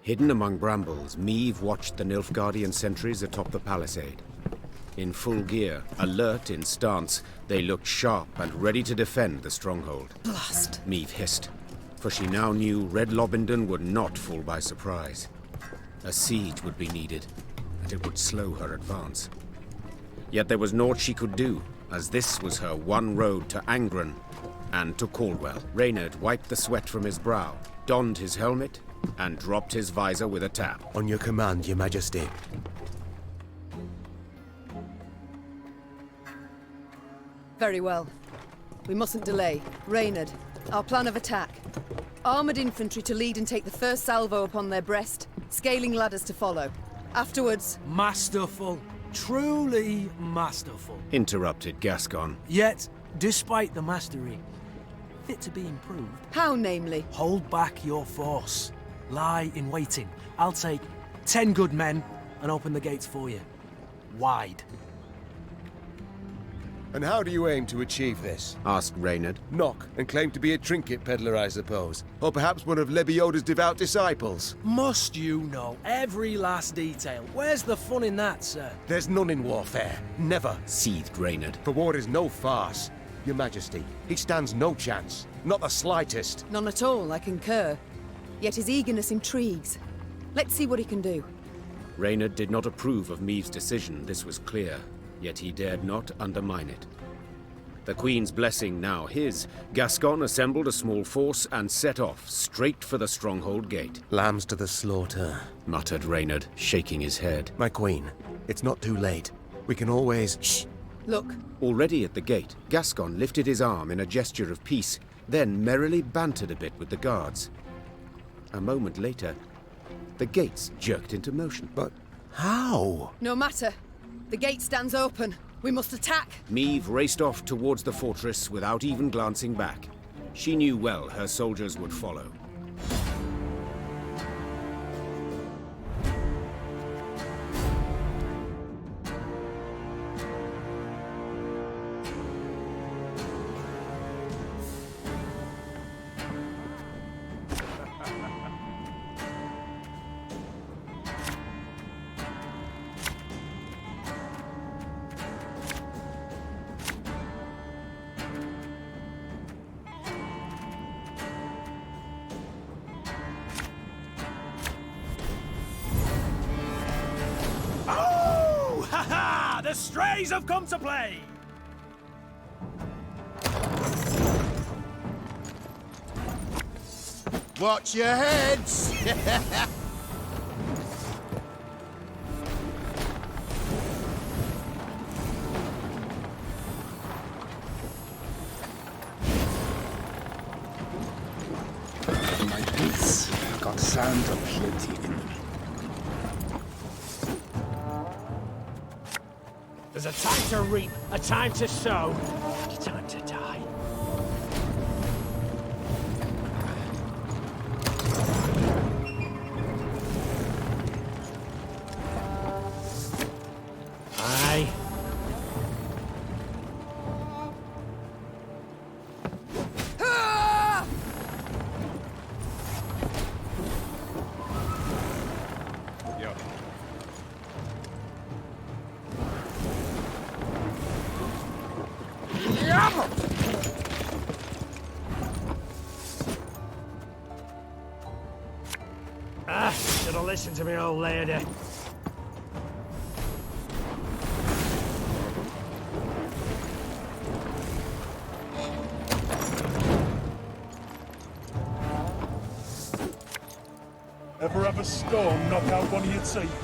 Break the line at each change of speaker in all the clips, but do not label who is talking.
Hidden among brambles, Meve watched the Nilfgaardian sentries atop the palisade. In full gear, alert in stance, they looked sharp and ready to defend the stronghold.
Blast!
Meve hissed, for she now knew Red Lobendon would not fall by surprise. A siege would be needed, and it would slow her advance. Yet there was naught she could do, as this was her one road to Angren and to Caldwell. Raynard wiped the sweat from his brow, donned his helmet, and dropped his visor with a tap.
On your command, Your Majesty.
Very well. We mustn't delay. Raynard, our plan of attack. Armoured infantry to lead and take the first salvo upon their breast, scaling ladders to follow. Afterwards...
Masterful. Truly masterful.
Interrupted Gascon.
Yet, despite the mastery, fit to be improved.
How, namely?
Hold back your force. Lie in waiting. I'll take 10 good men and open the gates for you. Wide.
And how do you aim to achieve this?
Asked Raynard.
Knock and claim to be a trinket peddler, I suppose. Or perhaps one of Lebioda's devout disciples.
Must you know every last detail? Where's the fun in that, sir?
There's none in warfare. Never.
Seethed Raynard.
For war is no farce. Your Majesty, he stands no chance. Not the slightest.
None at all, I concur. Yet his eagerness intrigues. Let's see what he can do.
Raynard did not approve of Meve's decision, this was clear. Yet he dared not undermine it. The Queen's blessing now his, Gascon assembled a small force and set off, straight for the stronghold gate.
Lambs to the slaughter,
muttered Raynard, shaking his head.
My Queen, it's not too late. We can always...
Shh! Look.
Already at the gate, Gascon lifted his arm in a gesture of peace, then merrily bantered a bit with the guards. A moment later, the gates jerked into motion.
But how?
No matter. The gate stands open. We must attack.
Meve raced off towards the fortress without even glancing back. She knew well her soldiers would follow.
The strays have come to play!
Watch your heads!
My boots got sand aplenty in them.
There's a time to reap, a time to sow, a time to die. Aye. Should have listened to me old lady.
Ever have a storm knock out one of your teeth?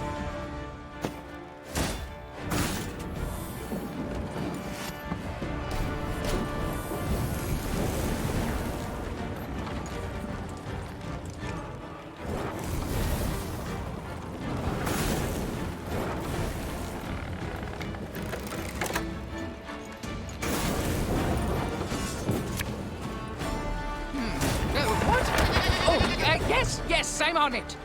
Yes, I'm on it.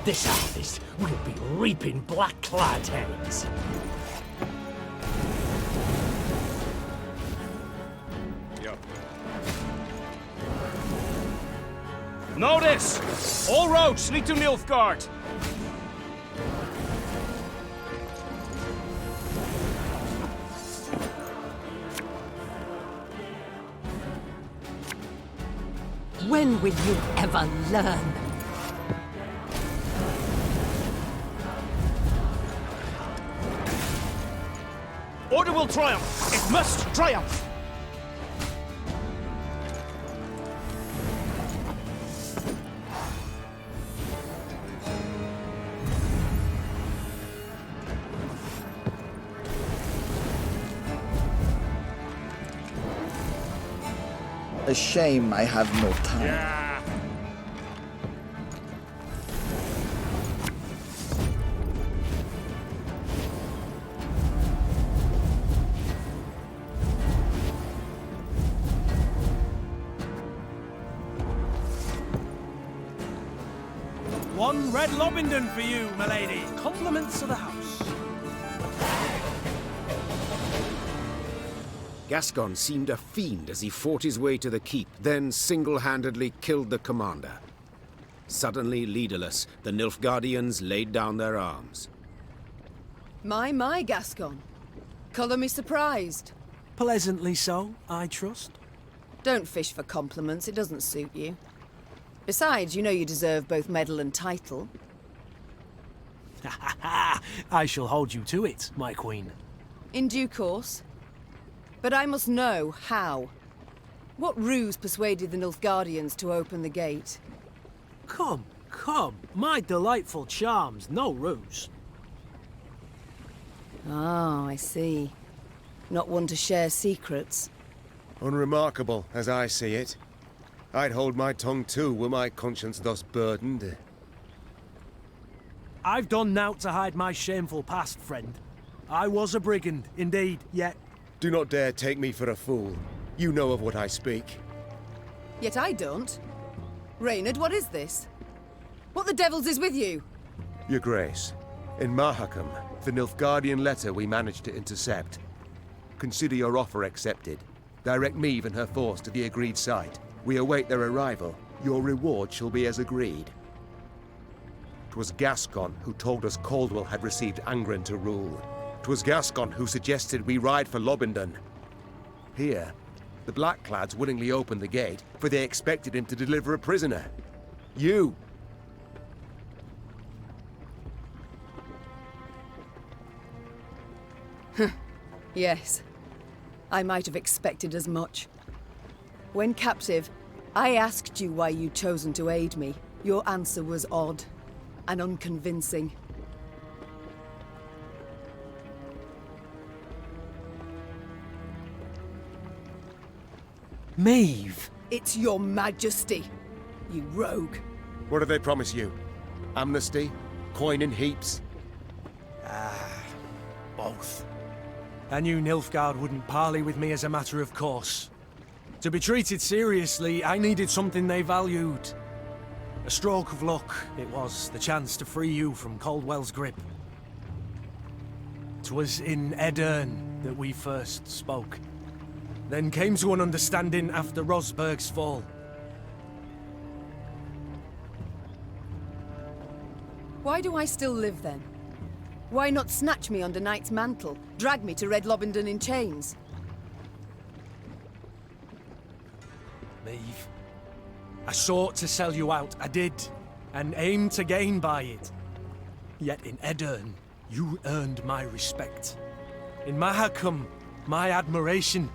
This harvest will be reaping black-clad heads.
Notice! All roads lead to Nilfgaard.
When will you ever learn?
Order will triumph! It must triumph!
A shame I have no time.
Yeah.
One red Lobington for you, my lady. Compliments of the house.
Gascon seemed a fiend as he fought his way to the keep, then single-handedly killed the commander. Suddenly leaderless, the Nilfgaardians laid down their arms.
My, Gascon. Colour me surprised.
Pleasantly so, I trust.
Don't fish for compliments, it doesn't suit you. Besides, you know you deserve both medal and title.
I shall hold you to it, my queen.
In due course. But I must know how. What ruse persuaded the Nilfgaardians to open the gate?
Come, my delightful charms, no ruse.
Ah, I see. Not one to share secrets.
Unremarkable, as I see it. I'd hold my tongue too, were my conscience thus burdened.
I've done naught to hide my shameful past, friend. I was a brigand, indeed, yet...
Do not dare take me for a fool. You know of what I speak.
Yet I don't. Raynard, what is this? What the devils is with you?
Your Grace, in Mahakam, the Nilfgaardian letter we managed to intercept. Consider your offer accepted. Direct Meve and her force to the agreed site. We await their arrival. Your reward shall be as agreed. 'Twas Gascon who told us Caldwell had received Angren to rule. 'Twas Gascon who suggested we ride for Lobington. Here, the Blackclads willingly opened the gate, for they expected him to deliver a prisoner. You!
Yes. I might have expected as much. When captive, I asked you why you'd chosen to aid me. Your answer was odd and unconvincing.
Meve!
It's your majesty, you rogue.
What did they promise you? Amnesty? Coin in heaps?
Both. I knew Nilfgaard wouldn't parley with me as a matter of course. To be treated seriously, I needed something they valued. A stroke of luck, it was, the chance to free you from Caldwell's grip. 'Twas in Edern that we first spoke. Then came to an understanding after Rosberg's fall.
Why do I still live then? Why not snatch me under Knight's mantle, drag me to Red Lobington in chains?
Meve, I sought to sell you out, I did, and aimed to gain by it. Yet in Edern, you earned my respect. In Mahakam, my admiration.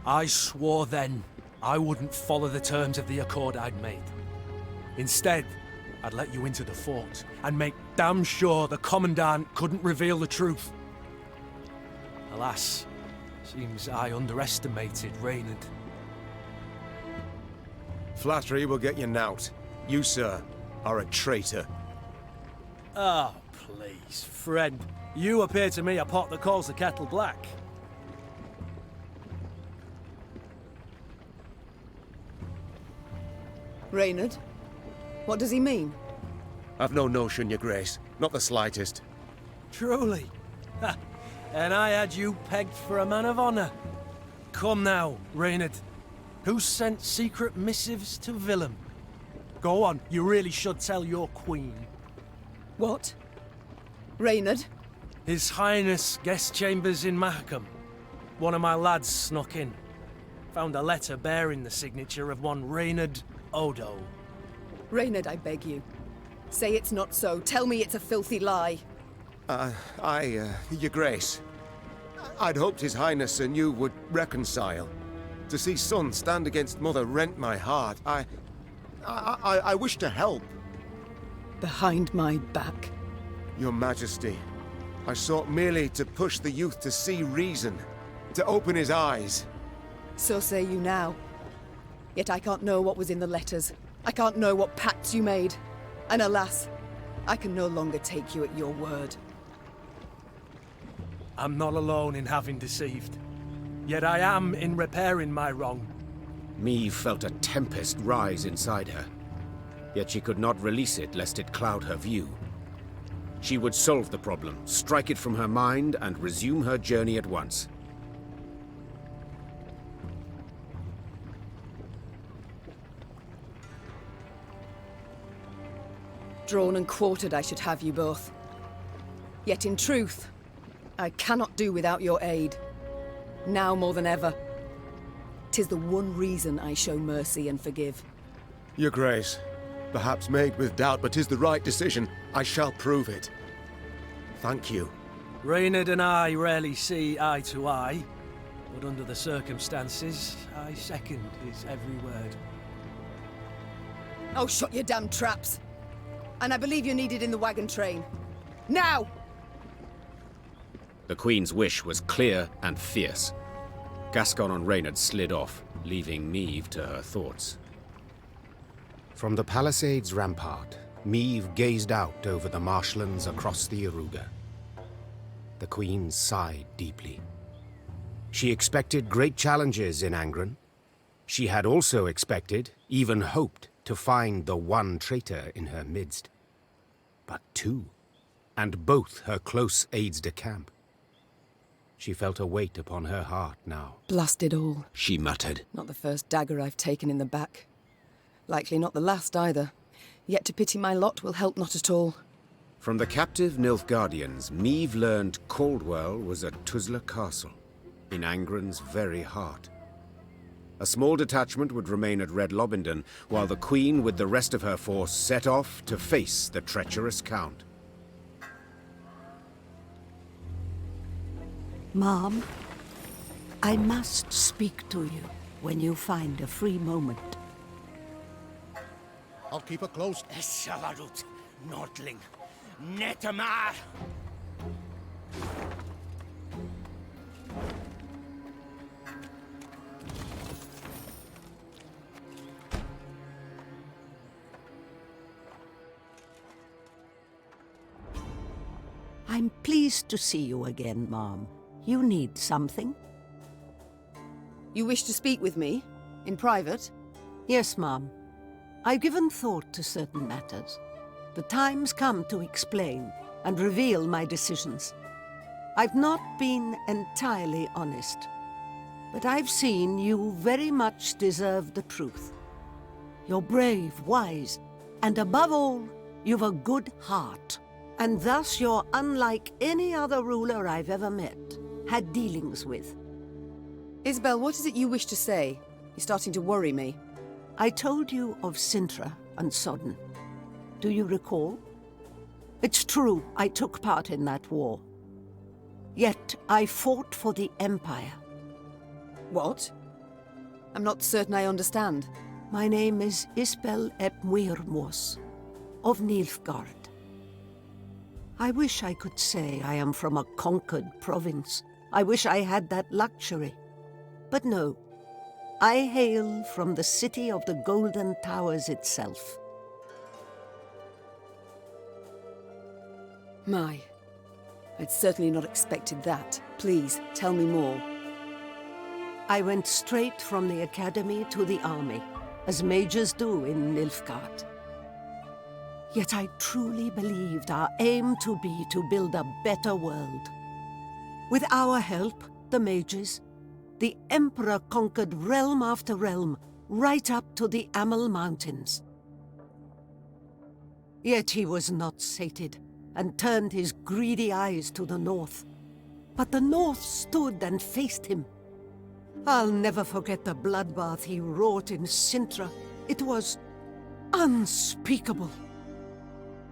I swore then I wouldn't follow the terms of the accord I'd made. Instead, I'd let you into the fort and make damn sure the Commandant couldn't reveal the truth. Alas, seems I underestimated Raynard.
Flattery will get you knout. You, sir, are a traitor.
Oh, please, friend. You appear to me a pot that calls the kettle black.
Raynard? What does he mean?
I've no notion, your grace. Not the slightest.
Truly? Ha! And I had you pegged for a man of honor. Come now, Raynard. Who sent secret missives to Willem? Go on, you really should tell your queen.
What? Raynard?
His Highness guest chambers in Mahakam. One of my lads snuck in. Found a letter bearing the signature of one Raynard Odo.
Raynard, I beg you. Say it's not so. Tell me it's a filthy lie.
Your grace. I'd hoped His Highness and you would reconcile. To see son stand against mother rent my heart. I wish to help.
Behind my back.
Your Majesty, I sought merely to push the youth to see reason, to open his eyes.
So say you now. Yet I can't know what was in the letters. I can't know what pacts you made. And alas, I can no longer take you at your word.
I'm not alone in having deceived. Yet I am in repairing my wrong.
Meve felt a tempest rise inside her. Yet she could not release it lest it cloud her view. She would solve the problem, strike it from her mind, and resume her journey at once.
Drawn and quartered I should have you both. Yet in truth, I cannot do without your aid. Now more than ever. 'Tis the one reason I show mercy and forgive.
Your grace, perhaps made with doubt, but 'tis the right decision. I shall prove it. Thank you.
Raynard and I rarely see eye to eye, but under the circumstances, I second his every word.
Oh, shut your damn traps! And I believe you're needed in the wagon train. Now!
The Queen's wish was clear and fierce. Gascon and Raynard slid off, leaving Meve to her thoughts. From the palisade's rampart, Meve gazed out over the marshlands across the Iruga. The Queen sighed deeply. She expected great challenges in Angren. She had also expected, even hoped, to find the one traitor in her midst. But two, and both her close aides-de-camp. She felt a weight upon her heart now.
Blast it all.
She muttered.
Not the first dagger I've taken in the back. Likely not the last either. Yet to pity my lot will help not at all.
From the captive Nilfgaardians, Meve learned Caldwell was at Tuzla Castle, in Angren's very heart. A small detachment would remain at Red Lobendon, while the Queen with the rest of her force set off to face the treacherous Count.
Mom, I must speak to you when you find a free moment.
I'll keep it close.
Salarut, Nordling, Netamar!
I'm pleased to see you again, Mom. You need something?
You wish to speak with me? In private?
Yes, Mom. I've given thought to certain matters. The time's come to explain and reveal my decisions. I've not been entirely honest, but I've seen you very much deserve the truth. You're brave, wise, and above all, you've a good heart. And thus you're unlike any other ruler I've ever met, had dealings with.
Isabel, what is it you wish to say? You're starting to worry me.
I told you of Sintra and Sodden. Do you recall? It's true, I took part in that war. Yet I fought for the Empire.
What? I'm not certain I understand.
My name is Isbel ep Muirmos, of Nilfgaard. I wish I could say I am from a conquered province. I wish I had that luxury. But no, I hail from the city of the Golden Towers itself.
My, I'd certainly not expected that. Please, tell me more.
I went straight from the academy to the army, as majors do in Nilfgaard. Yet I truly believed our aim to be to build a better world. With our help, the mages, the Emperor conquered realm after realm, right up to the Amel Mountains. Yet he was not sated, and turned his greedy eyes to the north. But the north stood and faced him. I'll never forget the bloodbath he wrought in Sintra. It was unspeakable.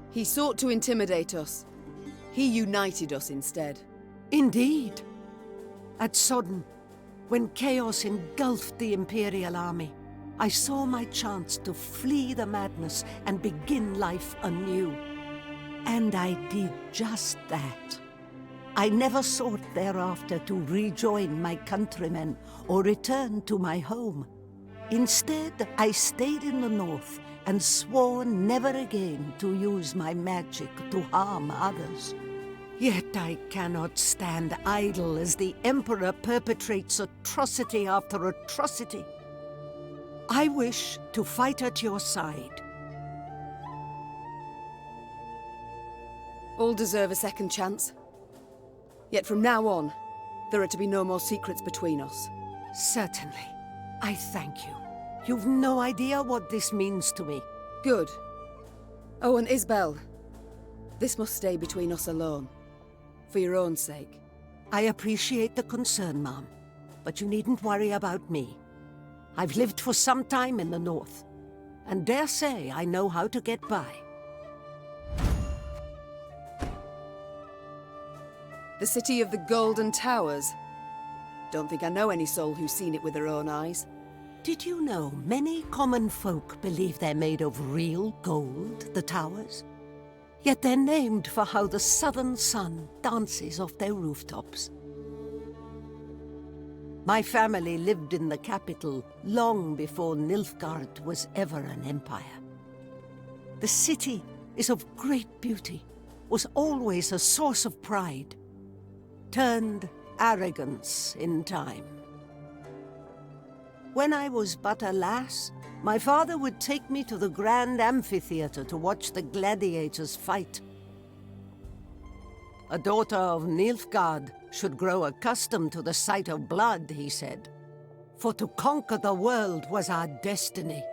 He sought to intimidate us. He united us instead.
Indeed. At Sodden, when chaos engulfed the Imperial army, I saw my chance to flee the madness and begin life anew. And I did just that. I never sought thereafter to rejoin my countrymen or return to my home. Instead, I stayed in the north and swore never again to use my magic to harm others. Yet I cannot stand idle as the Emperor perpetrates atrocity after atrocity. I wish to fight at your side.
All deserve a second chance. Yet from now on, there are to be no more secrets between us.
Certainly. I thank you. You've no idea what this means to me.
Good. Oh, and Isbel. This must stay between us alone. For your own sake.
I appreciate the concern, Mom. But you needn't worry about me. I've lived for some time in the north, and dare say I know how to get by.
The city of the Golden Towers. Don't think I know any soul who's seen it with their own eyes.
Did you know many common folk believe they're made of real gold, the towers? Yet they're named for how the southern sun dances off their rooftops. My family lived in the capital long before Nilfgaard was ever an empire. The city is of great beauty, was always a source of pride, turned arrogance in time. When I was but a lass, my father would take me to the grand amphitheater to watch the gladiators fight. A daughter of Nilfgaard should grow accustomed to the sight of blood, he said. For to conquer the world was our destiny.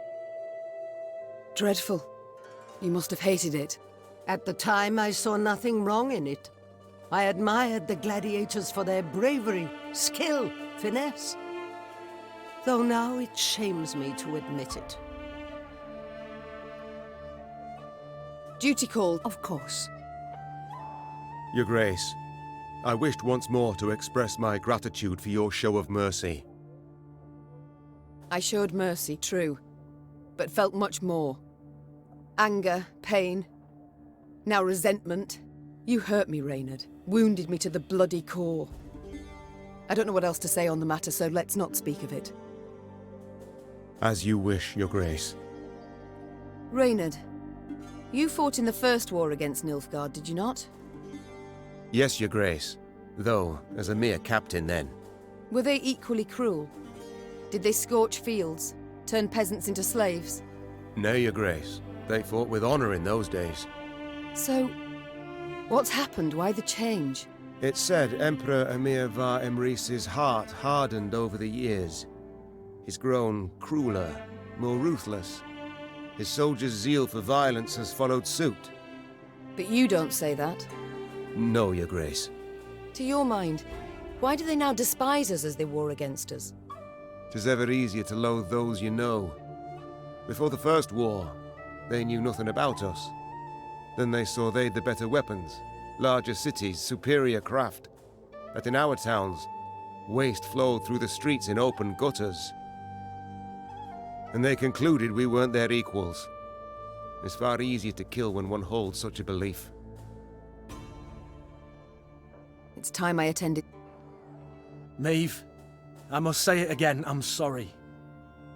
Dreadful. You must have hated it.
At the time, I saw nothing wrong in it. I admired the gladiators for their bravery, skill, finesse. Though now it shames me to admit it.
Duty called.
Of course.
Your Grace, I wished once more to express my gratitude for your show of mercy.
I showed mercy, true, but felt much more. Anger, pain, now resentment. You hurt me, Raynard. Wounded me to the bloody core. I don't know what else to say on the matter, so let's not speak of it.
As you wish, Your Grace.
Raynard, you fought in the first war against Nilfgaard, did you not?
Yes, Your Grace. Though, as a mere captain then.
Were they equally cruel? Did they scorch fields, turn peasants into slaves?
Nay, Your Grace. They fought with honor in those days.
So, what's happened? Why the change?
It's said Emperor Emir var Emrys's heart hardened over the years. He's grown crueler, more ruthless. His soldiers' zeal for violence has followed suit.
But you don't say that.
No, Your Grace.
To your mind, why do they now despise us as they war against us?
'Tis ever easier to loathe those you know. Before the first war, they knew nothing about us. Then they saw they'd the better weapons, larger cities, superior craft. That in our towns, waste flowed through the streets in open gutters. And they concluded we weren't their equals. It's far easier to kill when one holds such a belief.
It's time I attended.
Maeve, I must say it again, I'm sorry.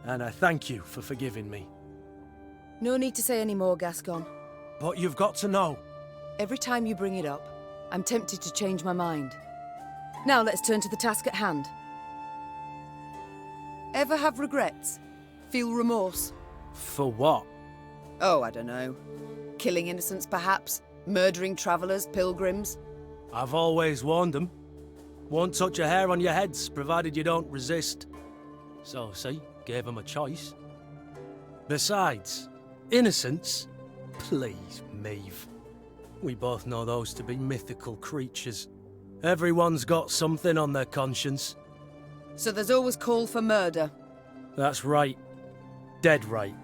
And I thank you for forgiving me.
No need to say any more, Gascon.
But you've got to know.
Every time you bring it up, I'm tempted to change my mind. Now let's turn to the task at hand. Ever have regrets? Feel remorse?
For what?
Oh, I don't know. Killing innocents, perhaps? Murdering travelers, pilgrims?
I've always warned them. Won't touch a hair on your heads, provided you don't resist. So, see, gave them a choice. Besides, innocents? Please, Maeve. We both know those to be mythical creatures. Everyone's got something on their conscience.
So there's always call for murder?
That's right. Dead right.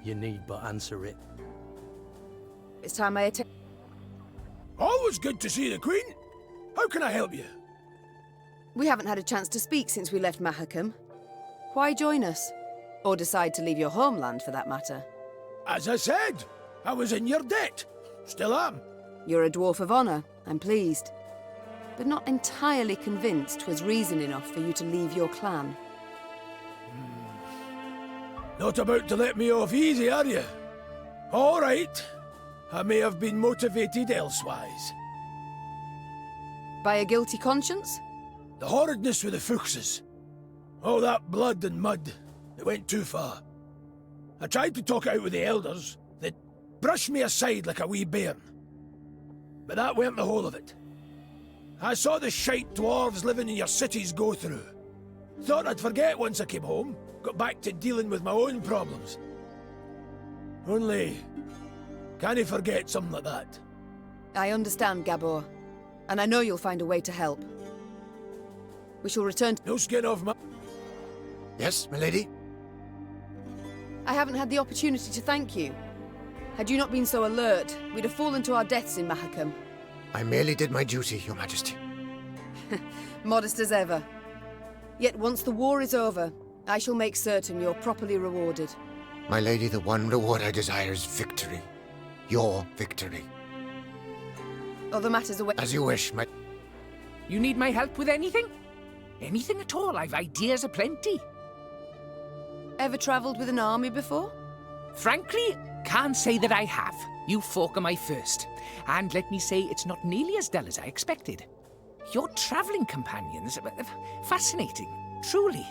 You need but answer it.
It's time I attend.
Always good to see the Queen. How can I help you?
We haven't had a chance to speak since we left Mahakam. Why join us? Or decide to leave your homeland, for that matter?
As I said, I was in your debt. Still am.
You're a dwarf of honor, I'm pleased. But not entirely convinced 'twas reason enough for you to leave your clan.
Not about to let me off easy, are you? All right. I may have been motivated elsewise.
By a guilty conscience?
The horridness with the Fuchses. All that blood and mud. It went too far. I tried to talk it out with the elders. They'd brushed me aside like a wee bairn. But that weren't the whole of it. I saw the shite dwarves living in your cities go through. Thought I'd forget once I came home. Got back to dealing with my own problems. Only... can't you forget something like that?
I understand, Gabor. And I know you'll find a way to help. We shall return to...
No skin off my...
Yes, milady?
I haven't had the opportunity to thank you. Had you not been so alert, we'd have fallen to our deaths in Mahakam.
I merely did my duty, Your Majesty.
Modest as ever. Yet once the war is over, I shall make certain you're properly rewarded.
My lady, the one reward I desire is victory. Your victory.
Other matters away.
As you wish, my...
You need my help with anything? Anything at all. I've ideas aplenty.
Ever travelled with an army before?
Frankly, can't say that I have. You folk are my first. And let me say, it's not nearly as dull as I expected. Your travelling companions are fascinating, truly.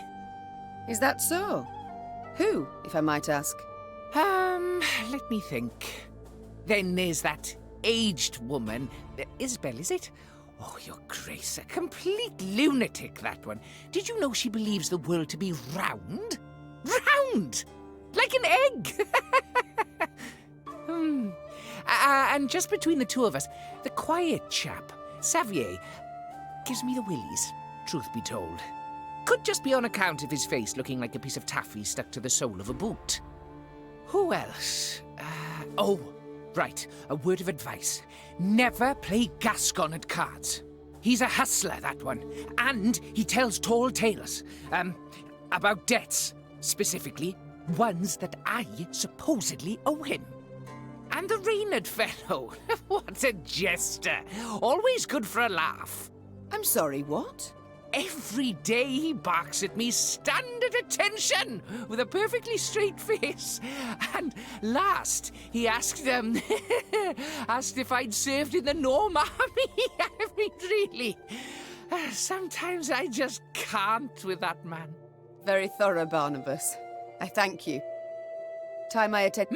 Is that so? Who, if I might ask?
Let me think. Then there's that aged woman. Isabel, is it? Oh, your grace, a complete lunatic, that one. Did you know she believes the world to be round? Round! Like an egg! And just between the two of us, the quiet chap, Xavier, gives me the willies, truth be told. Could just be on account of his face looking like a piece of taffy stuck to the sole of a boot. Who else? Oh, right, a word of advice. Never play Gascon at cards. He's a hustler, that one. And he tells tall tales. About debts, specifically, ones that I supposedly owe him. And the Raynard fellow. What a jester. Always good for a laugh.
I'm sorry, what?
Every day he barks at me, stand at attention, with a perfectly straight face. And last, he asked asked if I'd served in the Norm army. I mean, really. Sometimes I just can't with that man.
Very thorough, Barnabas. I thank you. Time I attend...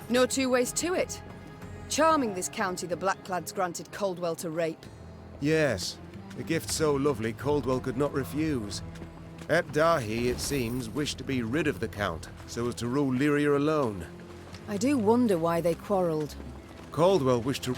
No two ways to it. Charming this county the Blackclads granted Coldwell to rape.
Yes, A gift so lovely Caldwell could not refuse. Et Dahi, it seems, wished to be rid of the Count, so as to rule Lyria alone.
I do wonder why they quarrelled.
Caldwell wished to...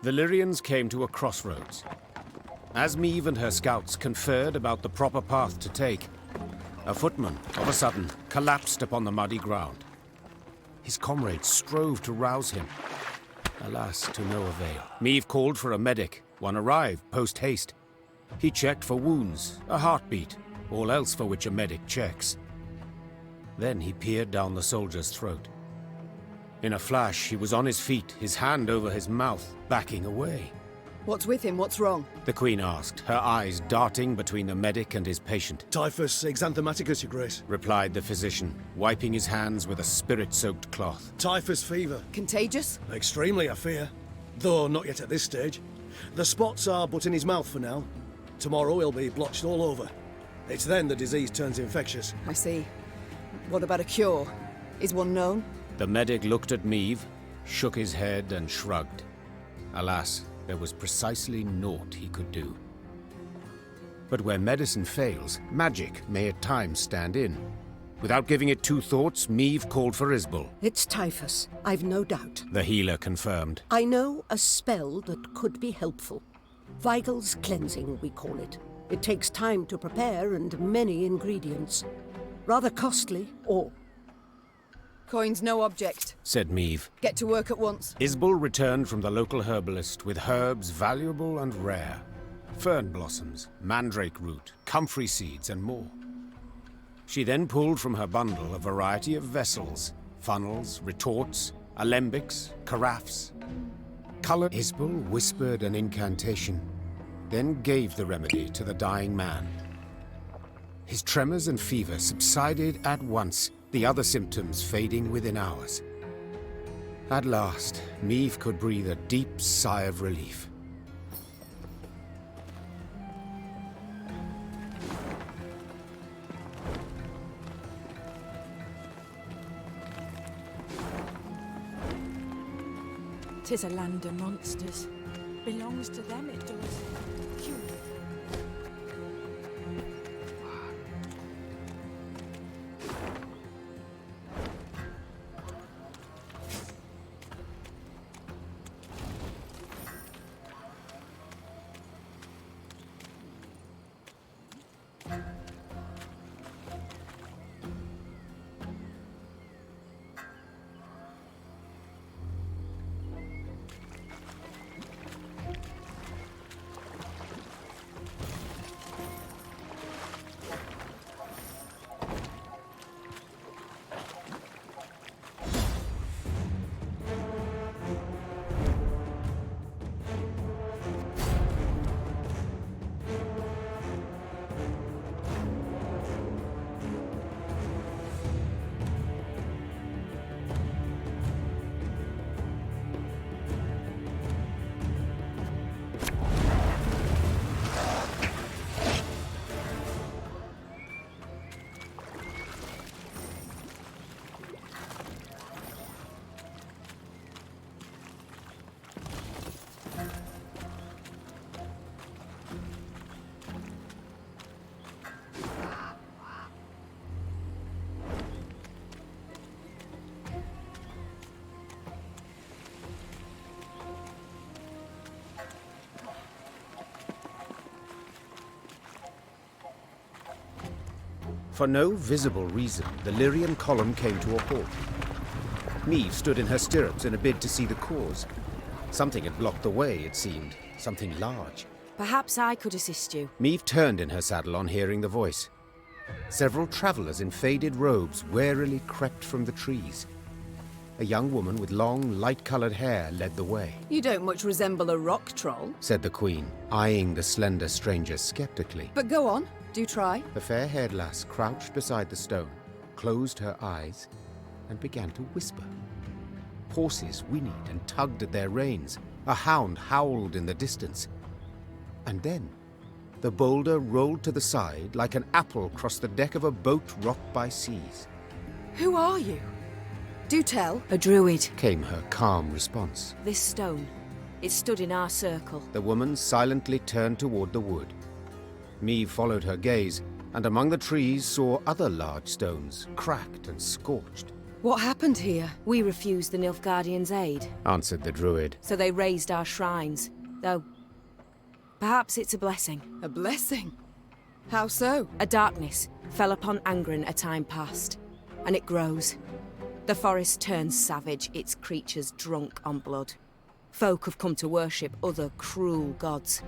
The Lyrians came to a crossroads. As Meve and her scouts conferred about the proper path to take, a footman, of a sudden, collapsed upon the muddy ground. His comrades strove to rouse him. Alas, to no avail. Meve called for a medic. One arrived, post-haste. He checked for wounds, a heartbeat, all else for which a medic checks. Then he peered down the soldier's throat. In a flash, he was on his feet, his hand over his mouth, backing away.
What's with him? What's wrong?
The Queen asked, her eyes darting between the medic and his patient.
Typhus exanthematicus, Your Grace.
Replied the physician, wiping his hands with a spirit-soaked cloth.
Typhus fever.
Contagious?
Extremely, I fear. Though not yet at this stage. The spots are but in his mouth for now. Tomorrow he'll be blotched all over. It's then the disease turns infectious.
I see. What about a cure? Is one known?
The medic looked at Meve, shook his head and shrugged. Alas, there was precisely naught he could do. But where medicine fails, magic may at times stand in. Without giving it two thoughts, Meve called for Isbel.
It's Typhus, I've no doubt.
The healer confirmed.
I know a spell that could be helpful. Vigal's cleansing, we call it. It takes time to prepare and many ingredients. Rather costly, or...
Coin's no object,
said Meve.
Get to work at once.
Isbel returned from the local herbalist with herbs valuable and rare. Fern blossoms, mandrake root, comfrey seeds, and more. She then pulled from her bundle a variety of vessels, funnels, retorts, alembics, carafes. Isbel whispered an incantation, then gave the remedy to the dying man. His tremors and fever subsided at once, the other symptoms fading within hours. At last, Meve could breathe a deep sigh of relief.
"'Tis a land of monsters. Belongs to them, it does. Phew.
For no visible reason, the Lyrian column came to a halt. Meve stood in her stirrups in a bid to see the cause. Something had blocked the way, it seemed. Something large.
Perhaps I could assist you.
Meve turned in her saddle on hearing the voice. Several travelers in faded robes warily crept from the trees. A young woman with long, light-colored hair led the way.
You don't much resemble a rock troll.
Said the queen, eyeing the slender stranger skeptically.
But go on, do try.
The fair-haired lass crouched beside the stone, closed her eyes, and began to whisper. Horses whinnied and tugged at their reins. A hound howled in the distance. And then, the boulder rolled to the side like an apple across the deck of a boat rocked by seas.
Who are you? Do tell.
A druid.
Came her calm response.
This stone, it stood in our circle.
The woman silently turned toward the wood. Meve followed her gaze, and among the trees saw other large stones, cracked and scorched.
What happened here?
We refused the Nilfgaardians' aid,
Answered the druid.
so they raised our shrines. Though, perhaps it's a blessing.
A blessing? How so?
A darkness fell upon Angren a time past, and it grows. The forest turns savage, its creatures drunk on blood. Folk have come to worship other cruel gods.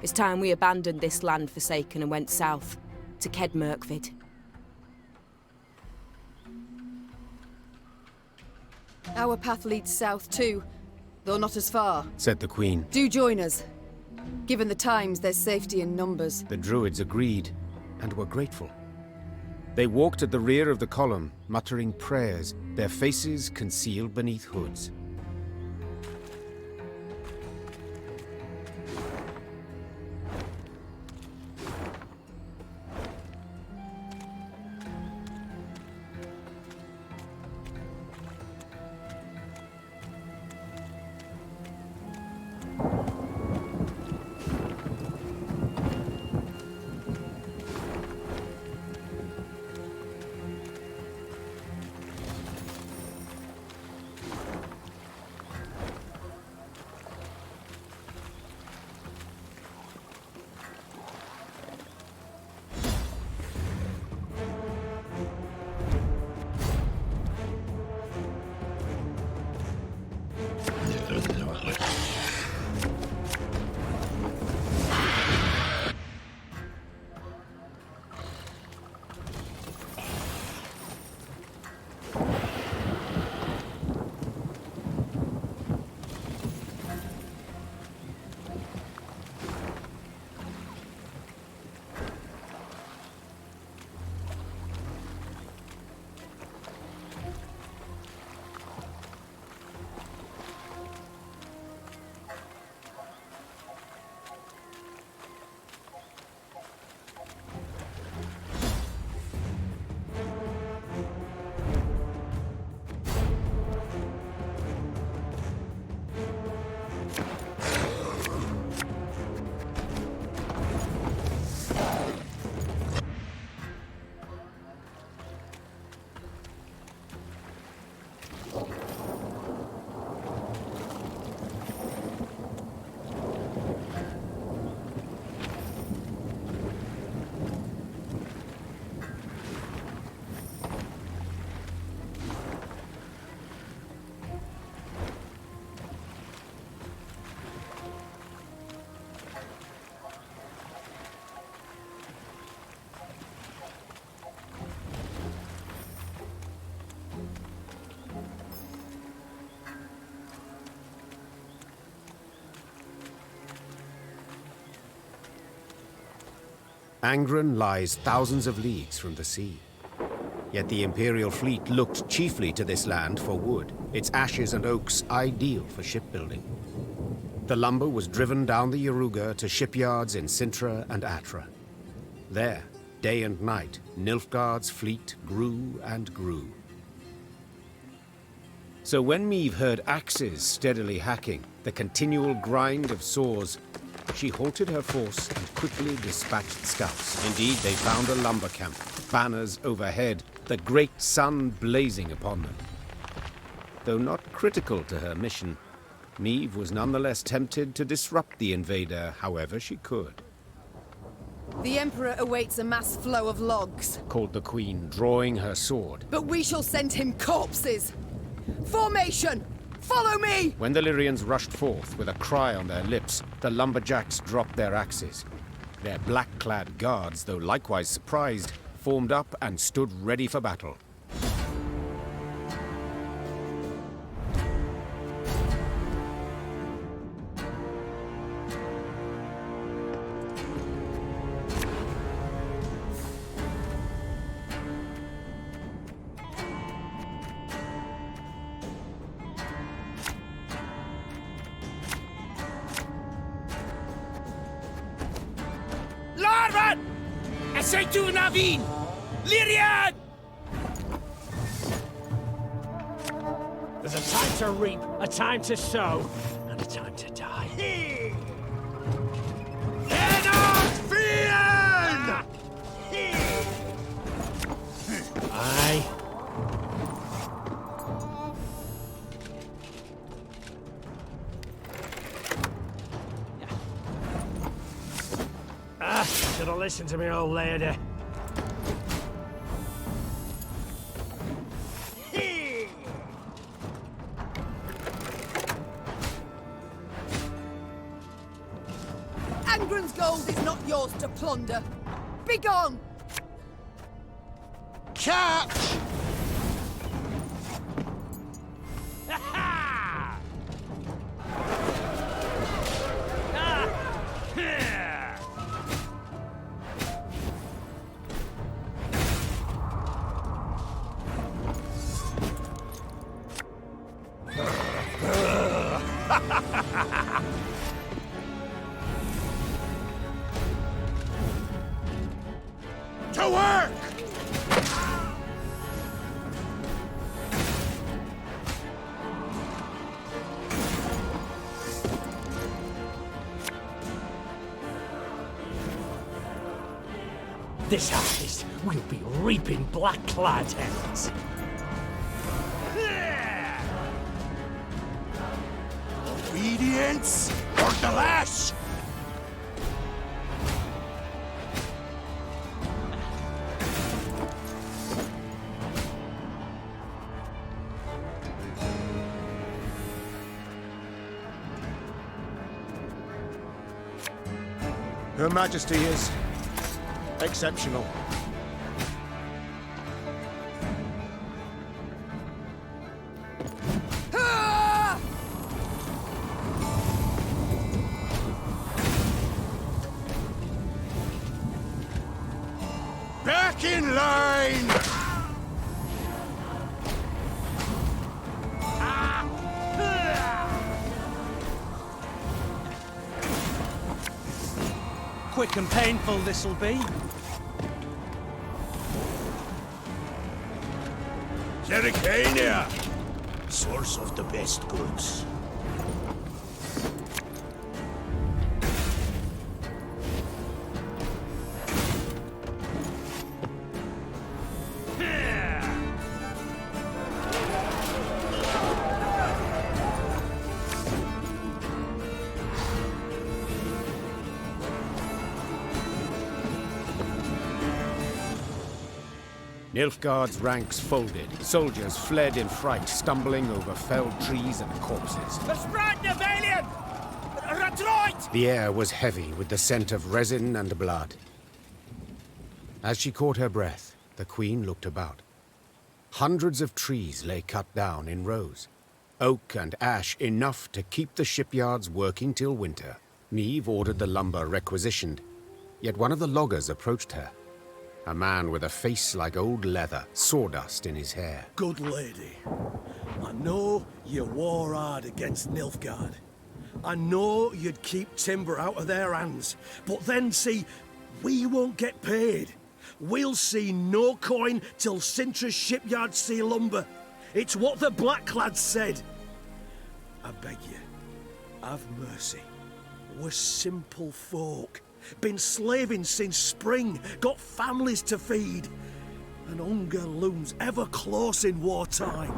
It's time we abandoned this land forsaken and went south, to Kedmerkvid.
Our path leads south too, though not as far.
Said the queen.
Do join us. Given the times, there's safety in numbers.
The druids agreed, and were grateful. They walked at the rear of the column, muttering prayers, their faces concealed beneath hoods. Angren lies thousands of leagues from the sea. Yet the Imperial fleet looked chiefly to this land for wood, its ashes and oaks ideal for shipbuilding. The lumber was driven down the Yaruga to shipyards in Sintra and Atra. There, day and night, Nilfgaard's fleet grew and grew. So when Meve heard axes steadily hacking, the continual grind of saws, she halted her force and quickly dispatched scouts. Indeed, they found a lumber camp, banners overhead, the great sun blazing upon them. Though not critical to her mission, Meve was nonetheless tempted to disrupt the invader however she could.
The Emperor awaits a mass flow of logs.
called the Queen, drawing her sword.
But we shall send him corpses! Formation! Follow me!
When the Lyrians rushed forth with a cry on their lips, the lumberjacks dropped their axes. Their black-clad guards, though likewise surprised, formed up and stood ready for battle.
Larvan! Essaye to Navin! Lyrian! There's a time to reap, a time to sow, and a time to die. Aye. Should have listened to me, old lady.
Angren's gold is not yours to plunder. Begone!
Catch!
To work!
This harvest will be reaping black-clad hands.
Obedience or the lash! Her Majesty is exceptional.
Ah!
Back in line!
Quick and painful this'll be.
Jericania! Source of the best goods.
Nilfgaard's ranks folded. Soldiers fled in fright, stumbling over felled trees and corpses. The air was heavy with the scent of resin and blood. As she caught her breath, the Queen looked about. Hundreds of trees lay cut down in rows. Oak and ash enough to keep the shipyards working till winter. Niamh ordered the lumber requisitioned, yet one of the loggers approached her. A man with a face like old leather, sawdust in his hair.
Good lady, I know you war hard against Nilfgaard. I know you'd keep timber out of their hands, but then see, we won't get paid. We'll see no coin till Sintra's shipyards see lumber. It's what the Blacklads said. I beg you, have mercy. We're simple folk. Been slaving since spring, got families to feed. And hunger looms ever close in wartime.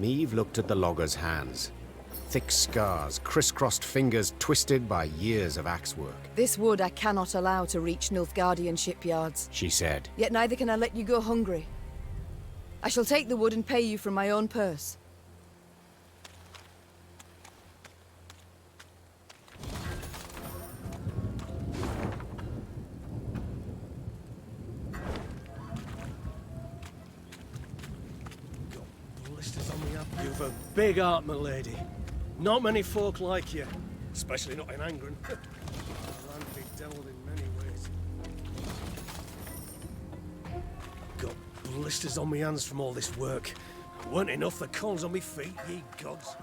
Niamh looked at the logger's hands. thick scars, crisscrossed fingers twisted by years of axe work.
This wood I cannot allow to reach Nilfgaardian shipyards,
She said.
yet neither can I let you go hungry. I shall take the wood and pay you from my own purse.
Blisters on the up. You've a big heart, my lady. Not many folk like you, especially not in Angren. Our land bedeviled in many ways. Got blisters on my hands from all this work. Weren't enough the corns on me feet, ye gods.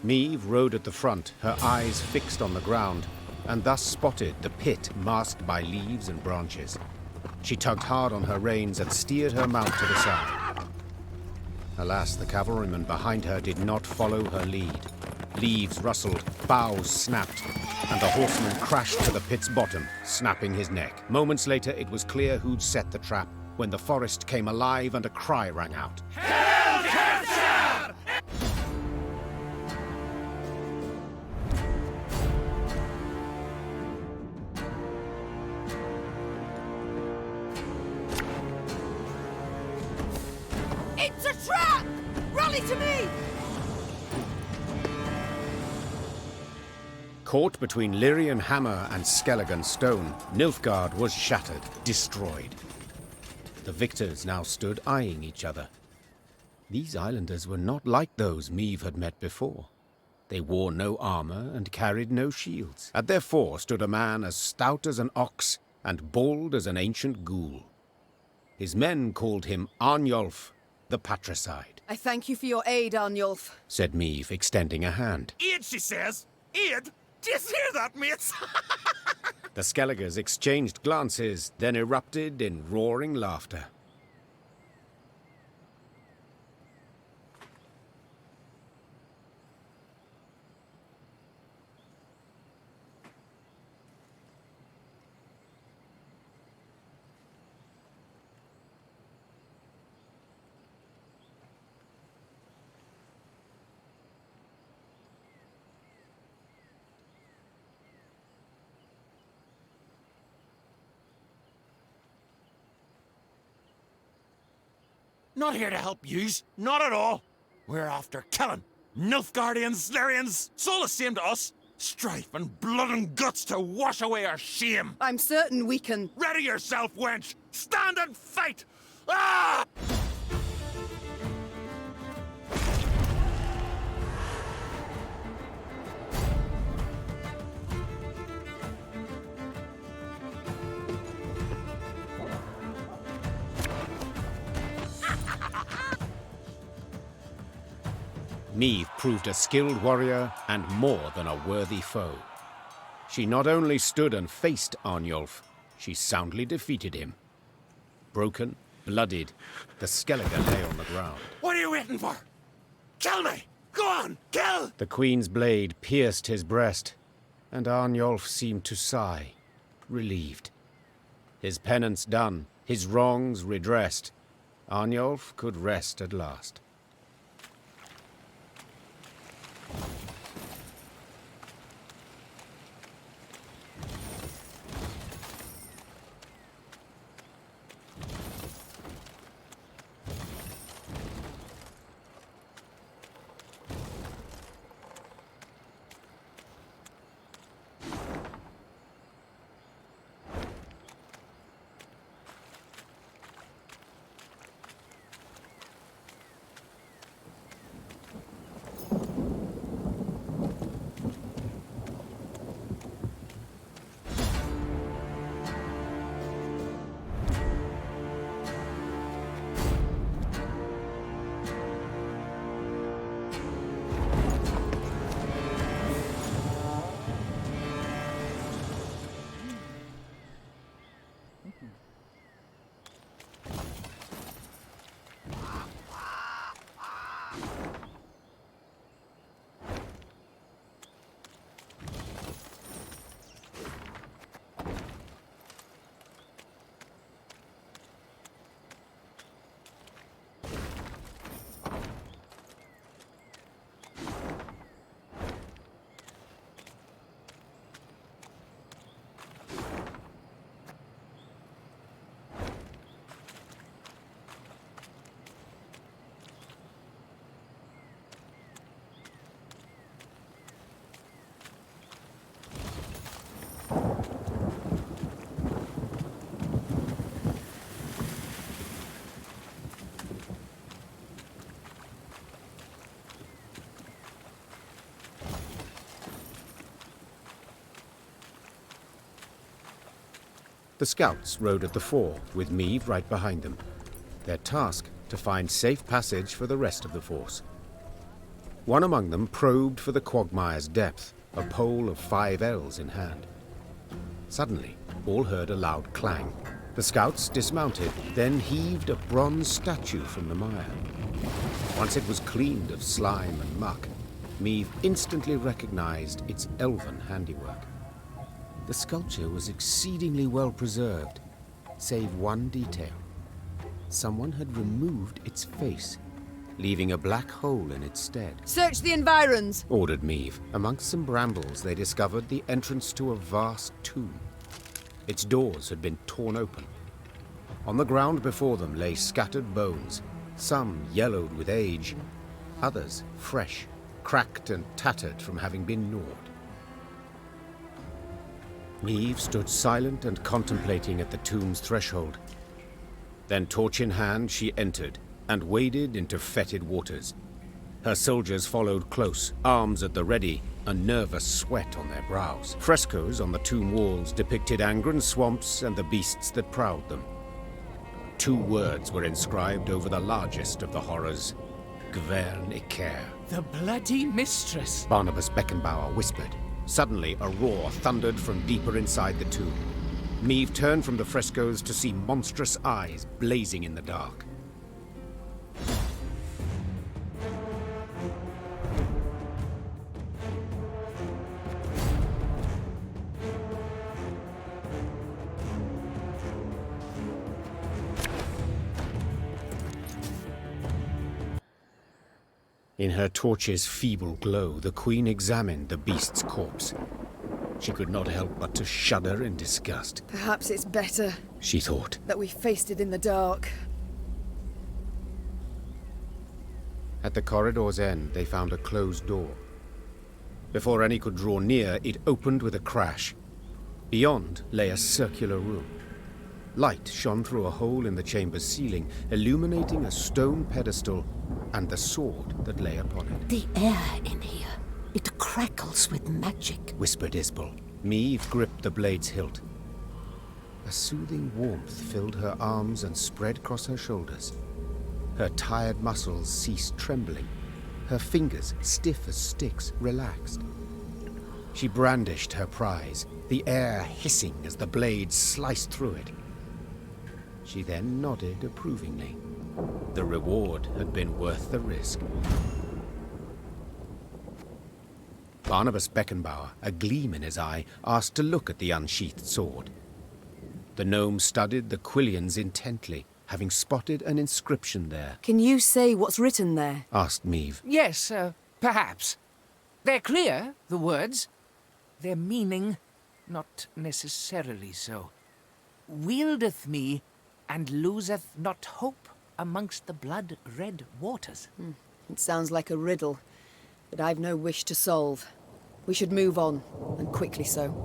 Meve rode at the front, her eyes fixed on the ground, and thus spotted the pit masked by leaves and branches. She tugged hard on her reins and steered her mount to the side. Alas, the cavalrymen behind her did not follow her lead. Leaves rustled, boughs snapped, and the horseman crashed to the pit's bottom, snapping his neck. Moments later, it was clear who'd set the trap, when the forest came alive and a cry rang out.
It's a trap! Rally to me!
Caught between Lyrian hammer and Skelligan stone, Nilfgaard was shattered, destroyed. The victors now stood eyeing each other. These islanders were not like those Meve had met before. They wore no armor and carried no shields. At their fore stood a man as stout as an ox and bald as an ancient ghoul. His men called him Arnulf, the Patricide.
I thank you for your aid, Arnulf,
said Meve, extending a hand.
Aid, she says. Aid? Do you hear that, mates?
The Skelligers exchanged glances, then erupted in roaring laughter.
Not here to help yous. Not at all. We're after killing. Nilfgaardians, Lyrians, it's all the same to us. Strife and blood and guts to wash away our shame.
I'm certain we can...
Ready yourself, wench! Stand and fight! Ah!
Meve proved a skilled warrior and more than a worthy foe. She not only stood and faced Arnulf, she soundly defeated him. Broken, bloodied, the Skelliger lay on the ground.
What are you waiting for? Kill me! Go on, kill!
The Queen's blade pierced his breast, and Arnulf seemed to sigh, relieved. His penance done, his wrongs redressed, Arnulf could rest at last. The scouts rode at the fore, with Meave right behind them. Their task, to find safe passage for the rest of the force. One among them probed for the quagmire's depth, a pole of 5 ells in hand. Suddenly, all heard a loud clang. The scouts dismounted, then heaved a bronze statue from the mire. Once it was cleaned of slime and muck, Meave instantly recognized its elven handiwork. The sculpture was exceedingly well preserved, save one detail. Someone had removed its face, leaving a black hole in its stead.
Search the environs,
ordered Meave. Amongst some brambles, they discovered the entrance to a vast tomb. Its doors had been torn open. On the ground before them lay scattered bones, some yellowed with age, others fresh, cracked and tattered from having been gnawed. Meave stood silent and contemplating at the tomb's threshold. Then, torch in hand, she entered and waded into fetid waters. Her soldiers followed close, arms at the ready, a nervous sweat on their brows. Frescoes on the tomb walls depicted Angren swamps and the beasts that prowled them. 2 words were inscribed over the largest of the horrors: Gwern Iker.
The bloody mistress.
Barnabas Beckenbauer whispered. Suddenly, a roar thundered from deeper inside the tomb. Meave turned from the frescoes to see monstrous eyes blazing in the dark. In her torch's feeble glow, the Queen examined the beast's corpse. She could not help but to shudder in disgust.
Perhaps it's better,
she thought,
that we faced it in the dark.
At the corridor's end, they found a closed door. Before any could draw near, it opened with a crash. Beyond lay a circular room. Light shone through a hole in the chamber's ceiling, illuminating a stone pedestal and the sword that lay upon it.
The air in here, it crackles with magic,
whispered Isbel. Meave gripped the blade's hilt. A soothing warmth filled her arms and spread across her shoulders. Her tired muscles ceased trembling. Her fingers, stiff as sticks, relaxed. She brandished her prize, the air hissing as the blade sliced through it. She then nodded approvingly. The reward had been worth the risk. Barnabas Beckenbauer, a gleam in his eye, asked to look at the unsheathed sword. The gnome studied the quillions intently, having spotted an inscription there.
Can you say what's written there?
Asked Meave.
Yes, perhaps. They're clear, the words. Their meaning, not necessarily so. Wieldeth me, and loseth not hope amongst the blood-red waters.
It sounds like a riddle, but I've no wish to solve. We should move on, and quickly so.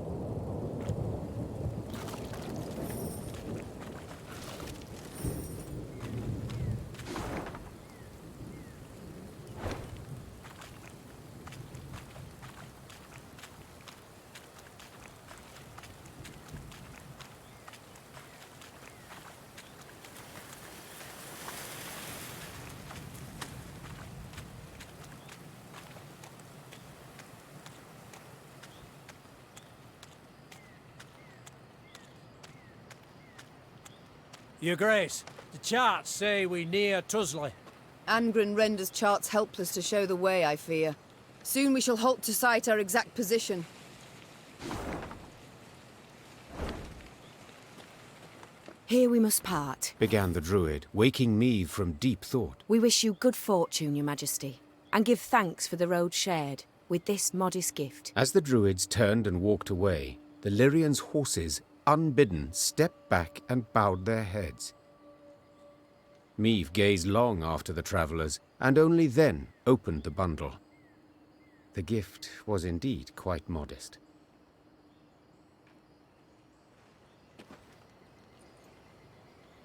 Your Grace, the charts say we near Tusley.
Angren renders charts helpless to show the way, I fear. Soon we shall halt to sight our exact position.
Here we must part,
began the Druid, waking Meave from deep thought.
We wish you good fortune, Your Majesty, and give thanks for the road shared with this modest gift.
As the Druids turned and walked away, the Lyrians' horses, unbidden, stepped back and bowed their heads. Meave gazed long after the travellers, and only then opened the bundle. The gift was indeed quite modest.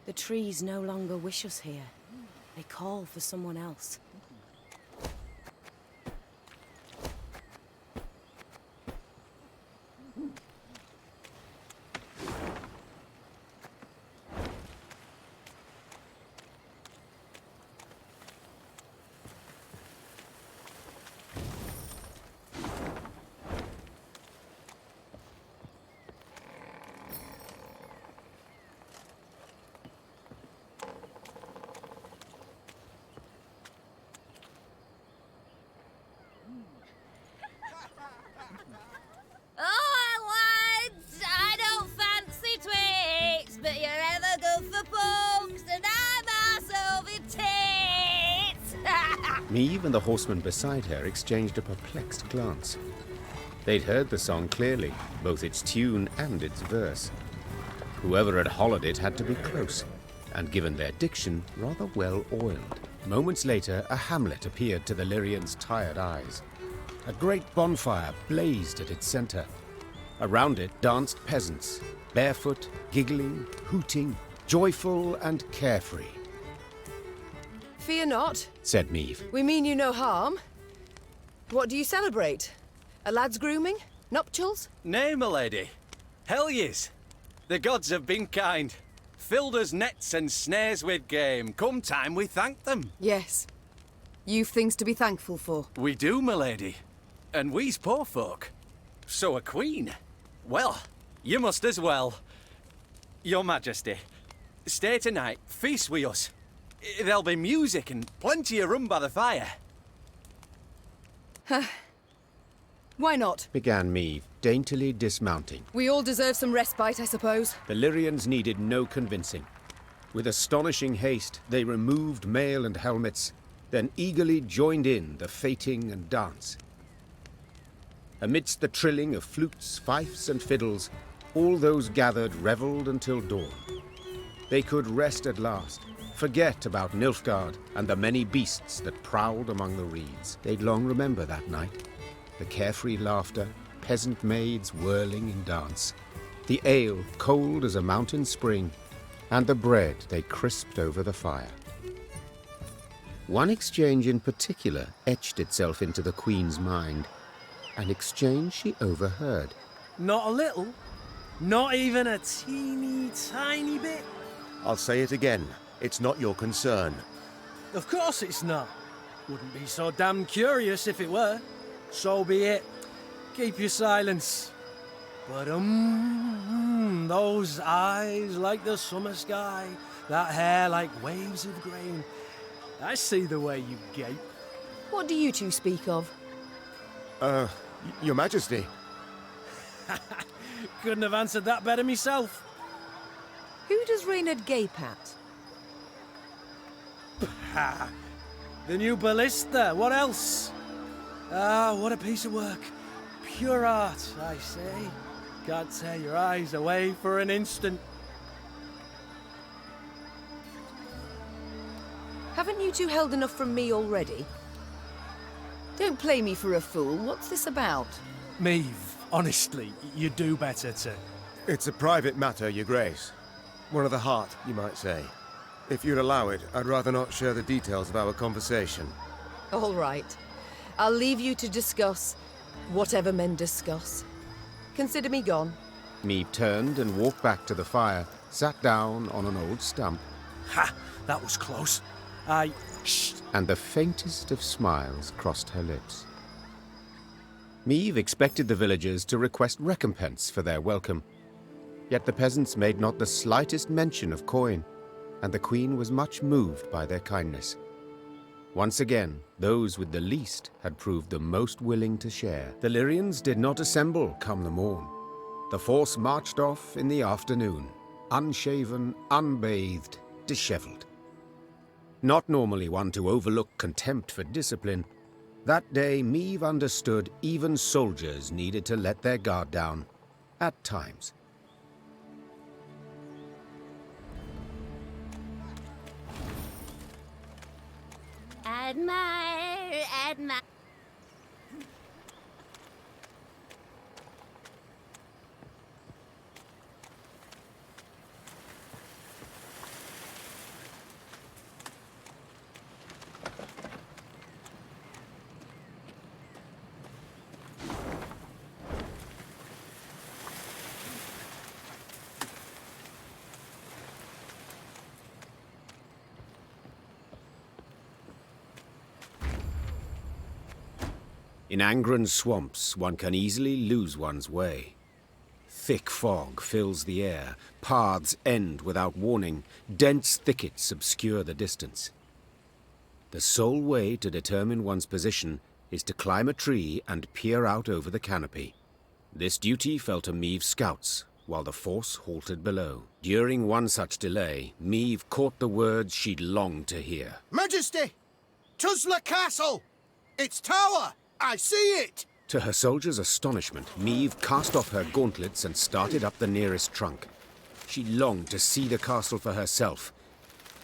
The trees no longer wish us here. They call for someone else.
Meave and the horseman beside her exchanged a perplexed glance. They'd heard the song clearly, both its tune and its verse. Whoever had hollered it had to be close, and given their diction, rather well oiled. Moments later, a hamlet appeared to the Lyrians' tired eyes. A great bonfire blazed at its center. Around it danced peasants, barefoot, giggling, hooting, joyful and carefree.
Fear not,
said Meave.
we mean you no harm. What do you celebrate? A lad's grooming? Nuptials?
Nay, my lady. Hell yes. The gods have been kind. Filled us nets and snares with game. Come time we thank them.
Yes. You've things to be thankful for.
We do, my lady. And we's poor folk. So a queen. Well, you must as well. Your Majesty, stay tonight, feast with us. There'll be music and plenty of rum by the fire.
Why not?
Began Meave, daintily dismounting.
We all deserve some respite, I suppose.
The Lyrians needed no convincing. With astonishing haste, they removed mail and helmets, then eagerly joined in the feting and dance. Amidst the trilling of flutes, fifes, and fiddles, all those gathered revelled until dawn. They could rest at last, forget about Nilfgaard and the many beasts that prowled among the reeds. They'd long remember that night. The carefree laughter, peasant maids whirling in dance, the ale cold as a mountain spring, and the bread they crisped over the fire. One exchange in particular etched itself into the Queen's mind, an exchange she overheard.
Not a little? Not even a teeny tiny bit?
I'll say it again. It's not your concern.
Of course it's not. Wouldn't be so damn curious if it were. So be it. Keep your silence. But those eyes like the summer sky, that hair like waves of grain. I see the way you gape.
What do you two speak of?
Your Majesty.
Couldn't have answered that better myself.
Who does Raynard gape at?
Ha! The new ballista, what else? Ah, what a piece of work. Pure art, I say. Can't tear your eyes away for an instant.
Haven't you two held enough from me already? Don't play me for a fool. What's this about?
Meave, honestly, you do better to...
It's a private matter, Your Grace. One of the heart, you might say. If you'd allow it, I'd rather not share the details of our conversation.
All right. I'll leave you to discuss whatever men discuss. Consider me gone.
Meave turned and walked back to the fire, sat down on an old stump.
Ha! That was close. Shh!
And the faintest of smiles crossed her lips. Meave expected the villagers to request recompense for their welcome. Yet the peasants made not the slightest mention of coin, and the Queen was much moved by their kindness. Once again, those with the least had proved the most willing to share. The Lyrians did not assemble come the morn. The force marched off in the afternoon, unshaven, unbathed, dishevelled. Not normally one to overlook contempt for discipline, that day Meave understood even soldiers needed to let their guard down, at times.
Admire, admire.
In Angren's swamps, one can easily lose one's way. Thick fog fills the air, paths end without warning, dense thickets obscure the distance. The sole way to determine one's position is to climb a tree and peer out over the canopy. This duty fell to Meave's scouts, while the force halted below. During one such delay, Meave caught the words she'd longed to hear.
Majesty!
Tuzla Castle! Its tower! I see it!
To her soldiers' astonishment, Meve cast off her gauntlets and started up the nearest trunk. She longed to see the castle for herself,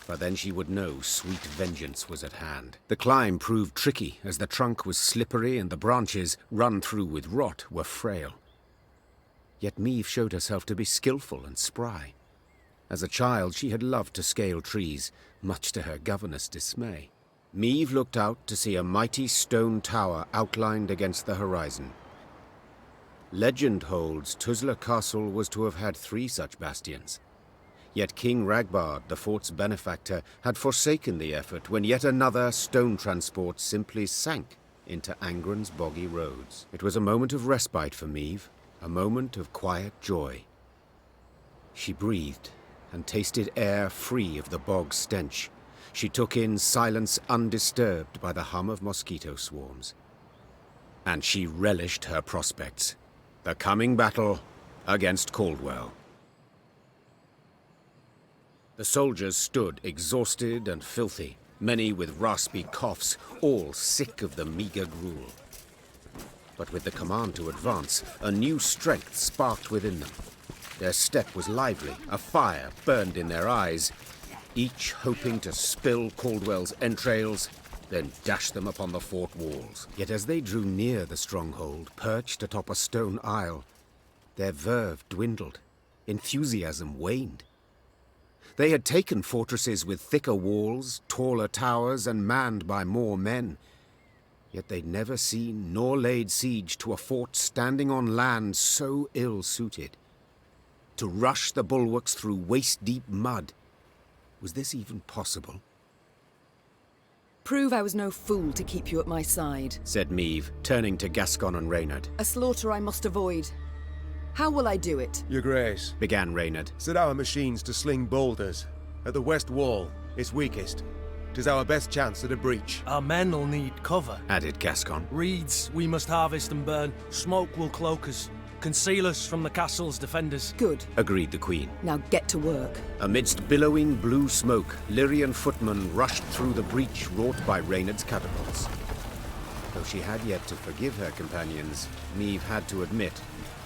but then she would know sweet vengeance was at hand. The climb proved tricky, as the trunk was slippery and the branches, run through with rot, were frail. Yet Meve showed herself to be skillful and spry. As a child, she had loved to scale trees, much to her governess' dismay. Meve looked out to see a mighty stone tower outlined against the horizon. Legend holds Tuzla Castle was to have had 3 such bastions. Yet King Ragbard, the fort's benefactor, had forsaken the effort when yet another stone transport simply sank into Angren's boggy roads. It was a moment of respite for Meve, a moment of quiet joy. She breathed and tasted air free of the bog stench. She took in silence undisturbed by the hum of mosquito swarms. And she relished her prospects. The coming battle against Caldwell. The soldiers stood exhausted and filthy, many with raspy coughs, all sick of the meager gruel. But with the command to advance, a new strength sparked within them. Their step was lively, a fire burned in their eyes, each hoping to spill Caldwell's entrails, then dash them upon the fort walls. Yet as they drew near the stronghold, perched atop a stone isle, their verve dwindled, enthusiasm waned. They had taken fortresses with thicker walls, taller towers, and manned by more men. Yet they'd never seen nor laid siege to a fort standing on land so ill-suited. To rush the bulwarks through waist-deep mud, was this even possible?
Prove I was no fool to keep you at my side,
said Meve, turning to Gascon and Raynard.
A slaughter I must avoid. How will I do it?
Your Grace,
began Raynard,
set our machines to sling boulders at the west wall. It's weakest. 'Tis our best chance at a breach.
Our men'll need cover,
added Gascon.
Reeds we must harvest and burn. Smoke will cloak us, conceal us from the castle's defenders.
Good,
agreed the Queen.
Now get to work.
Amidst billowing blue smoke, Lyrian footmen rushed through the breach wrought by Reynard's catapults. Though she had yet to forgive her companions, Meve had to admit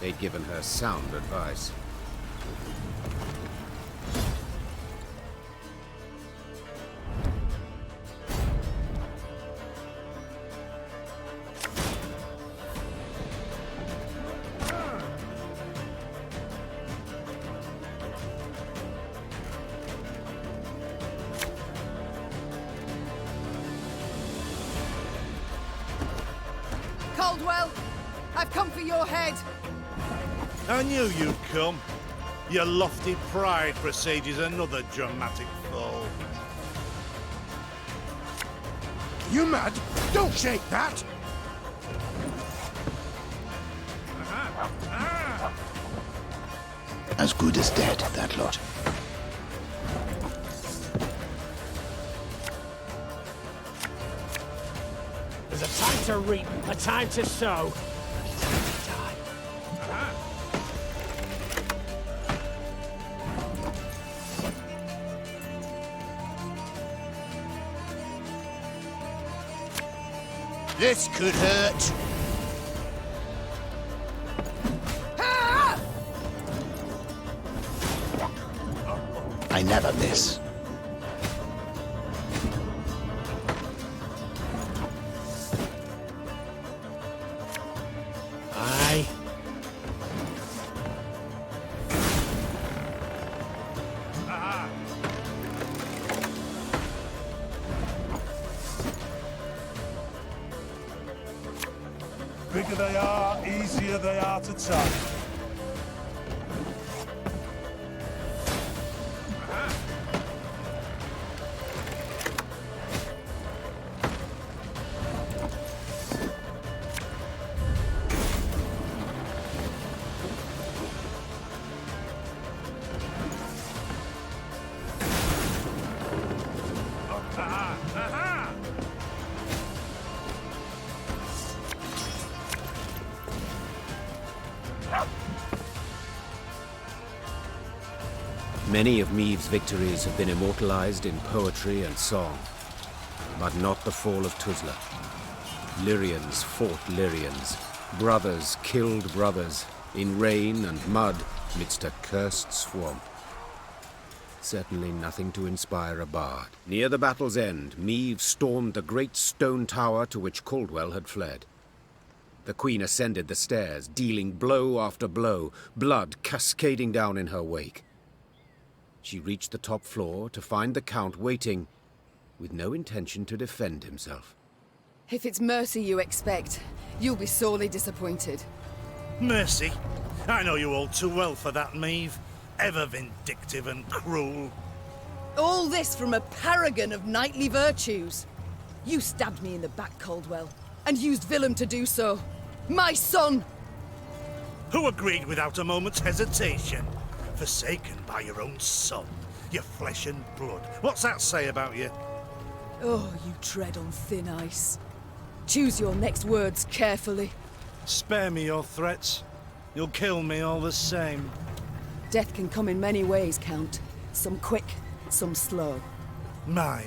they'd given her sound advice.
Caldwell, I've come for your head.
I knew you'd come. Your lofty pride presages another dramatic fall.
You mad? Don't shake that!
As good as dead, that lot.
There's a time to reap, a time to sow, and a time to die.
This could hurt.
I never miss.
Aye.
Bigger they are, easier they are to tap.
Many of Meve's victories have been immortalized in poetry and song. But not the fall of Tuzla. Lyrians fought Lyrians. Brothers killed brothers, in rain and mud, midst a cursed swamp. Certainly nothing to inspire a bard. Near the battle's end, Meve stormed the great stone tower to which Caldwell had fled. The queen ascended the stairs, dealing blow after blow, blood cascading down in her wake. She reached the top floor to find the Count waiting, with no intention to defend himself.
If it's mercy you expect, you'll be sorely disappointed.
Mercy? I know you all too well for that, Meve. Ever vindictive and cruel.
All this from a paragon of knightly virtues. You stabbed me in the back, Caldwell, and used Willem to do so. My son!
Who agreed without a moment's hesitation? Forsaken by your own son, your flesh and blood. What's that say about you?
Oh, you tread on thin ice. Choose your next words carefully.
Spare me your threats. You'll kill me all the same.
Death can come in many ways, Count. Some quick, some slow.
My,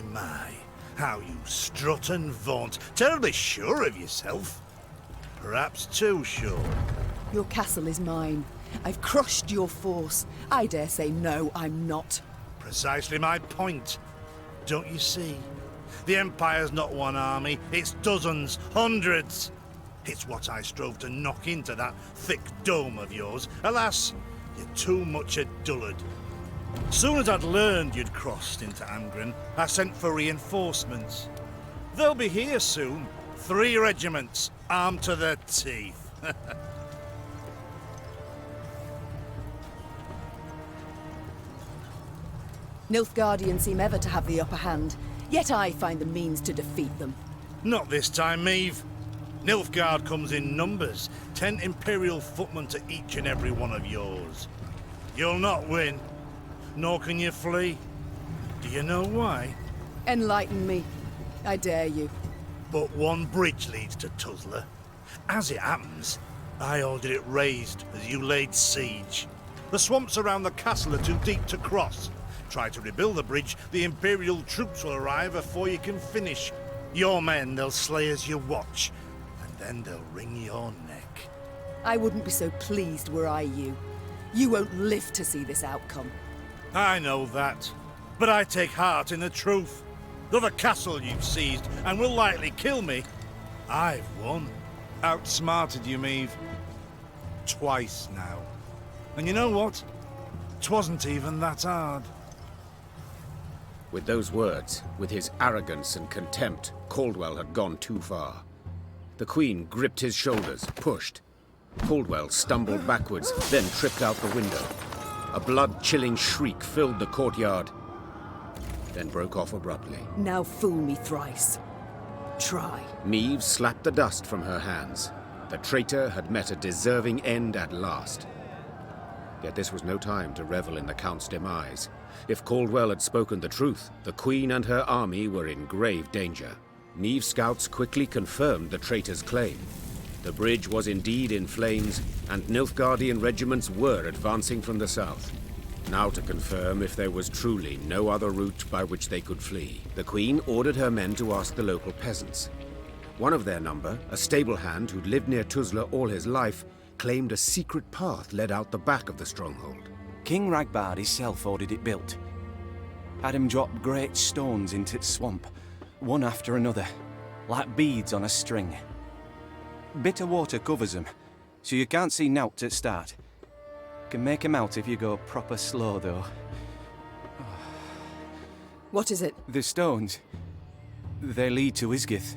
how you strut and vaunt. Terribly sure of yourself. Perhaps too sure.
Your castle is mine. I've crushed your force. I dare say no, I'm not.
Precisely my point. Don't you see? The Empire's not one army, it's dozens, hundreds. It's what I strove to knock into that thick dome of yours. Alas, you're too much a dullard. Soon as I'd learned you'd crossed into Angren, I sent for reinforcements. They'll be here soon. 3 regiments, armed to the teeth.
Nilfgaardians seem ever to have the upper hand, yet I find the means to defeat them.
Not this time, Meve. Nilfgaard comes in numbers. 10 Imperial footmen to each and every one of yours. You'll not win, nor can you flee. Do you know why?
Enlighten me. I dare you.
But one bridge leads to Tuzla. As it happens, I ordered it raised as you laid siege. The swamps around the castle are too deep to cross. Try to rebuild the bridge, the Imperial troops will arrive before you can finish. Your men they'll slay as you watch, and then they'll wring your neck.
I wouldn't be so pleased were I you. You won't live to see this outcome.
I know that, but I take heart in the truth. Though the castle you've seized and will likely kill me, I've won. Outsmarted you, Meve. Twice now. And you know what? 'Twasn't even that hard.
With those words, with his arrogance and contempt, Caldwell had gone too far. The Queen gripped his shoulders, pushed. Caldwell stumbled backwards, then tripped out the window. A blood-chilling shriek filled the courtyard, then broke off abruptly.
Now fool me thrice. Try.
Meve slapped the dust from her hands. The traitor had met a deserving end at last. Yet this was no time to revel in the Count's demise. If Caldwell had spoken the truth, the Queen and her army were in grave danger. Meve's scouts quickly confirmed the traitor's claim. The bridge was indeed in flames, and Nilfgaardian regiments were advancing from the south. Now to confirm if there was truly no other route by which they could flee, the Queen ordered her men to ask the local peasants. One of their number, a stable hand who'd lived near Tuzla all his life, claimed a secret path led out the back of the stronghold.
King Ragbard himself ordered it built. Had him drop great stones into its swamp, one after another, like beads on a string. Bitter water covers them, so you can't see nowt at start. Can make 'em out if you go proper slow, though.
What is it?
The stones, they lead to Isgith.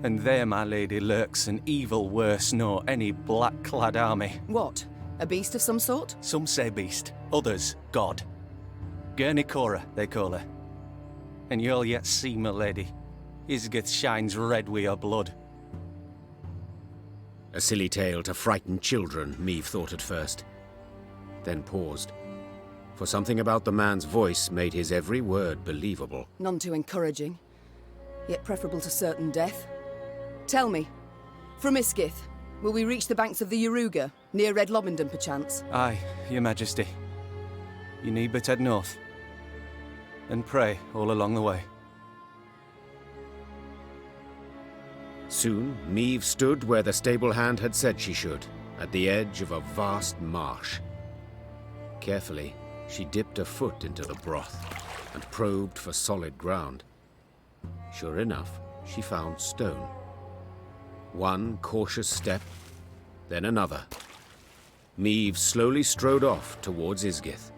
And there, my lady, lurks an evil worse nor any black-clad army.
What? A beast of some sort?
Some say beast, others god. Gurnikora, they call her. And you'll yet see, my lady. Isgith shines red with your blood.
A silly tale to frighten children, Meve thought at first. Then paused. For something about the man's voice made his every word believable.
None too encouraging, yet preferable to certain death. Tell me, from Isgith, will we reach the banks of the Yaruga, near Red Lobenden perchance?
Aye, your majesty. You need but head north. And pray all along the way.
Soon, Meve stood where the stable hand had said she should, at the edge of a vast marsh. Carefully, she dipped a foot into the broth and probed for solid ground. Sure enough, she found stone. One cautious step, then another. Meve slowly strode off towards Isgith.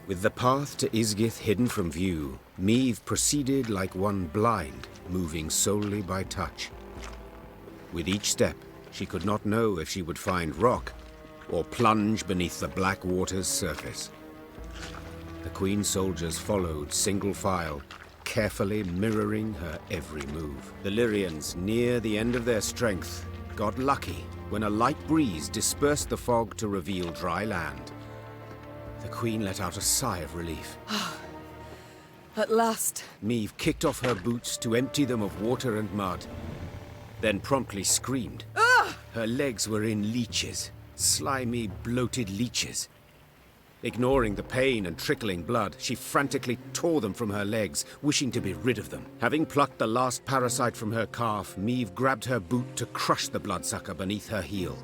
With the path to Isgith hidden from view, Meve proceeded like one blind, moving solely by touch. With each step, she could not know if she would find rock or plunge beneath the black water's surface. The Queen's soldiers followed single file, carefully mirroring her every move. The Lyrians, near the end of their strength, got lucky when a light breeze dispersed the fog to reveal dry land. The Queen let out a sigh of relief.
At last.
Meve kicked off her boots to empty them of water and mud, then promptly screamed. Her legs were in leeches, slimy, bloated leeches. Ignoring the pain and trickling blood, she frantically tore them from her legs, wishing to be rid of them. Having plucked the last parasite from her calf, Meve grabbed her boot to crush the bloodsucker beneath her heel.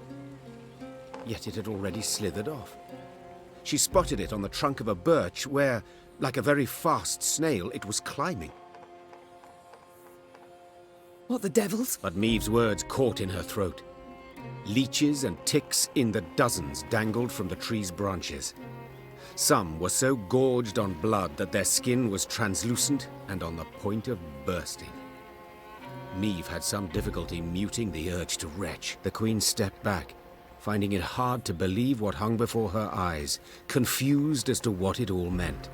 Yet it had already slithered off. She spotted it on the trunk of a birch where, like a very fast snail, it was climbing.
What the devils?
But Meve's words caught in her throat. Leeches and ticks in the dozens dangled from the tree's branches. Some were so gorged on blood that their skin was translucent and on the point of bursting. Meve had some difficulty muting the urge to retch. The Queen stepped back, finding it hard to believe what hung before her eyes, confused as to what it all meant.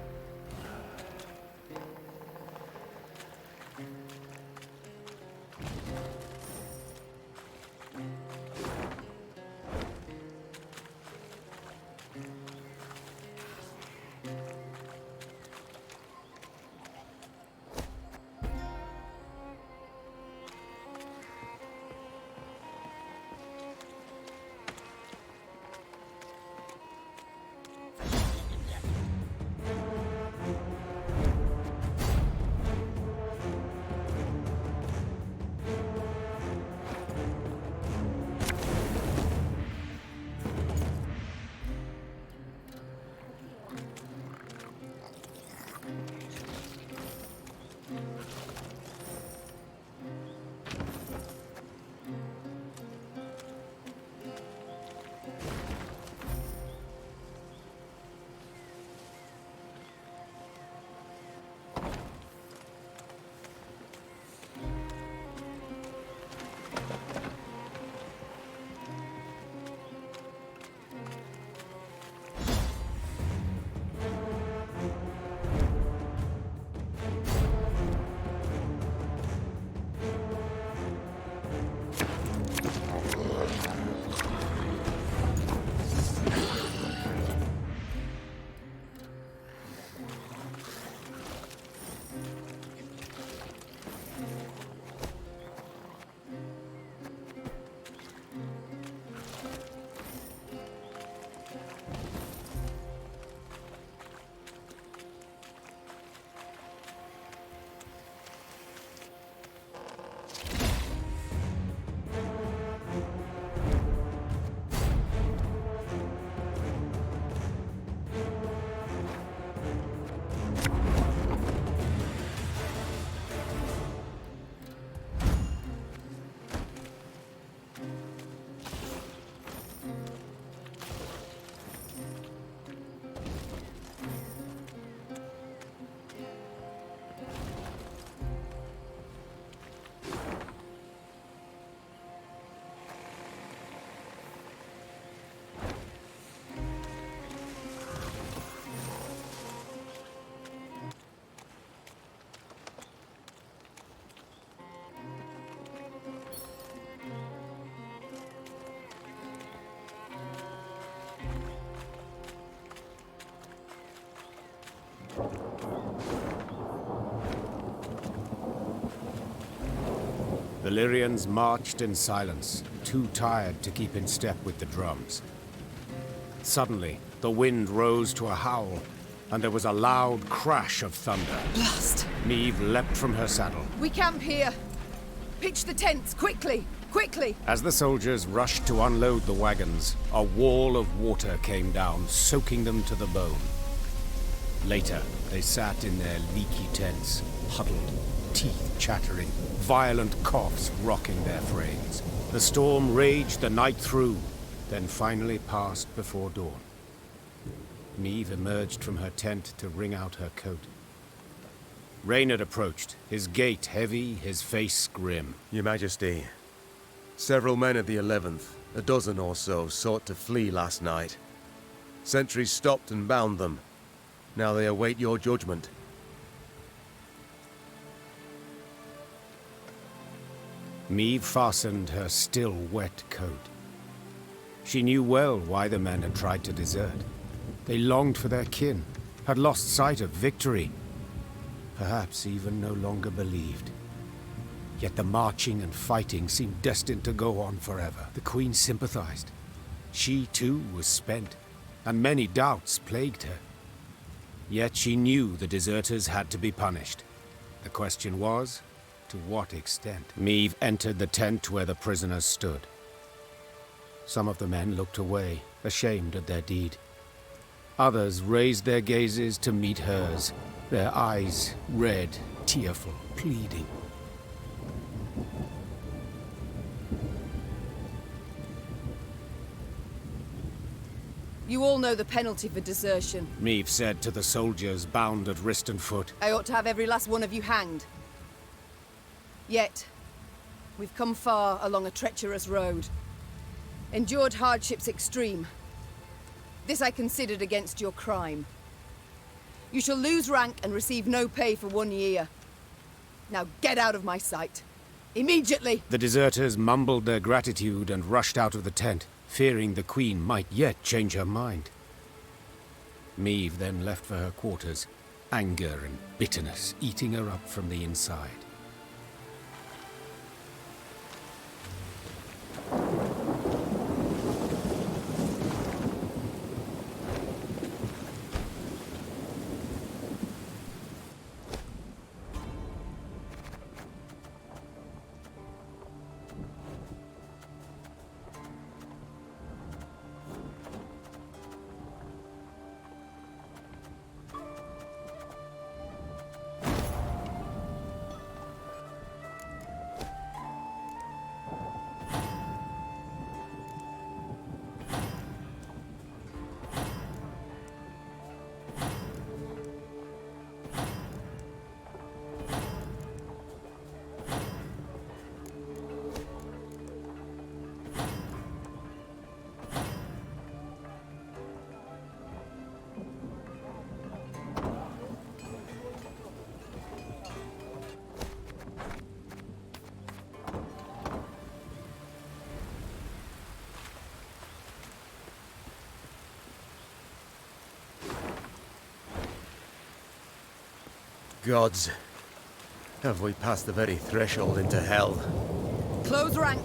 Valyrians marched in silence, too tired to keep in step with the drums. Suddenly, the wind rose to a howl, and there was a loud crash of thunder.
Blast!
Niamh leapt from her saddle.
We camp here. Pitch the tents, quickly! Quickly!
As the soldiers rushed to unload the wagons, a wall of water came down, soaking them to the bone. Later, they sat in their leaky tents, huddled, teeth chattering, violent coughs rocking their frames. The storm raged the night through, then finally passed before dawn. Niamh emerged from her tent to wring out her coat. Raynard approached, his gait heavy, his face grim.
Your Majesty, several men of the 11th, a dozen or so, sought to flee last night. Sentries stopped and bound them. Now they await your judgment.
Niamh fastened her still wet coat. She knew well why the men had tried to desert. They longed for their kin, had lost sight of victory, perhaps even no longer believed. Yet the marching and fighting seemed destined to go on forever. The Queen sympathized. She too was spent, and many doubts plagued her. Yet she knew the deserters had to be punished. The question was, to what extent? Niamh entered the tent where the prisoners stood. Some of the men looked away, ashamed at their deed. Others raised their gazes to meet hers, their eyes red, tearful, pleading.
You all know the penalty for desertion.
Niamh said to the soldiers bound at wrist and foot.
I ought to have every last one of you hanged. Yet, we've come far along a treacherous road. Endured hardships extreme. This I considered against your crime. You shall lose rank and receive no pay for 1 year. Now get out of my sight. Immediately!
The deserters mumbled their gratitude and rushed out of the tent, fearing the Queen might yet change her mind. Niamh then left for her quarters, anger and bitterness eating her up from the inside.
Gods, have we passed the very threshold into hell?
Close rank!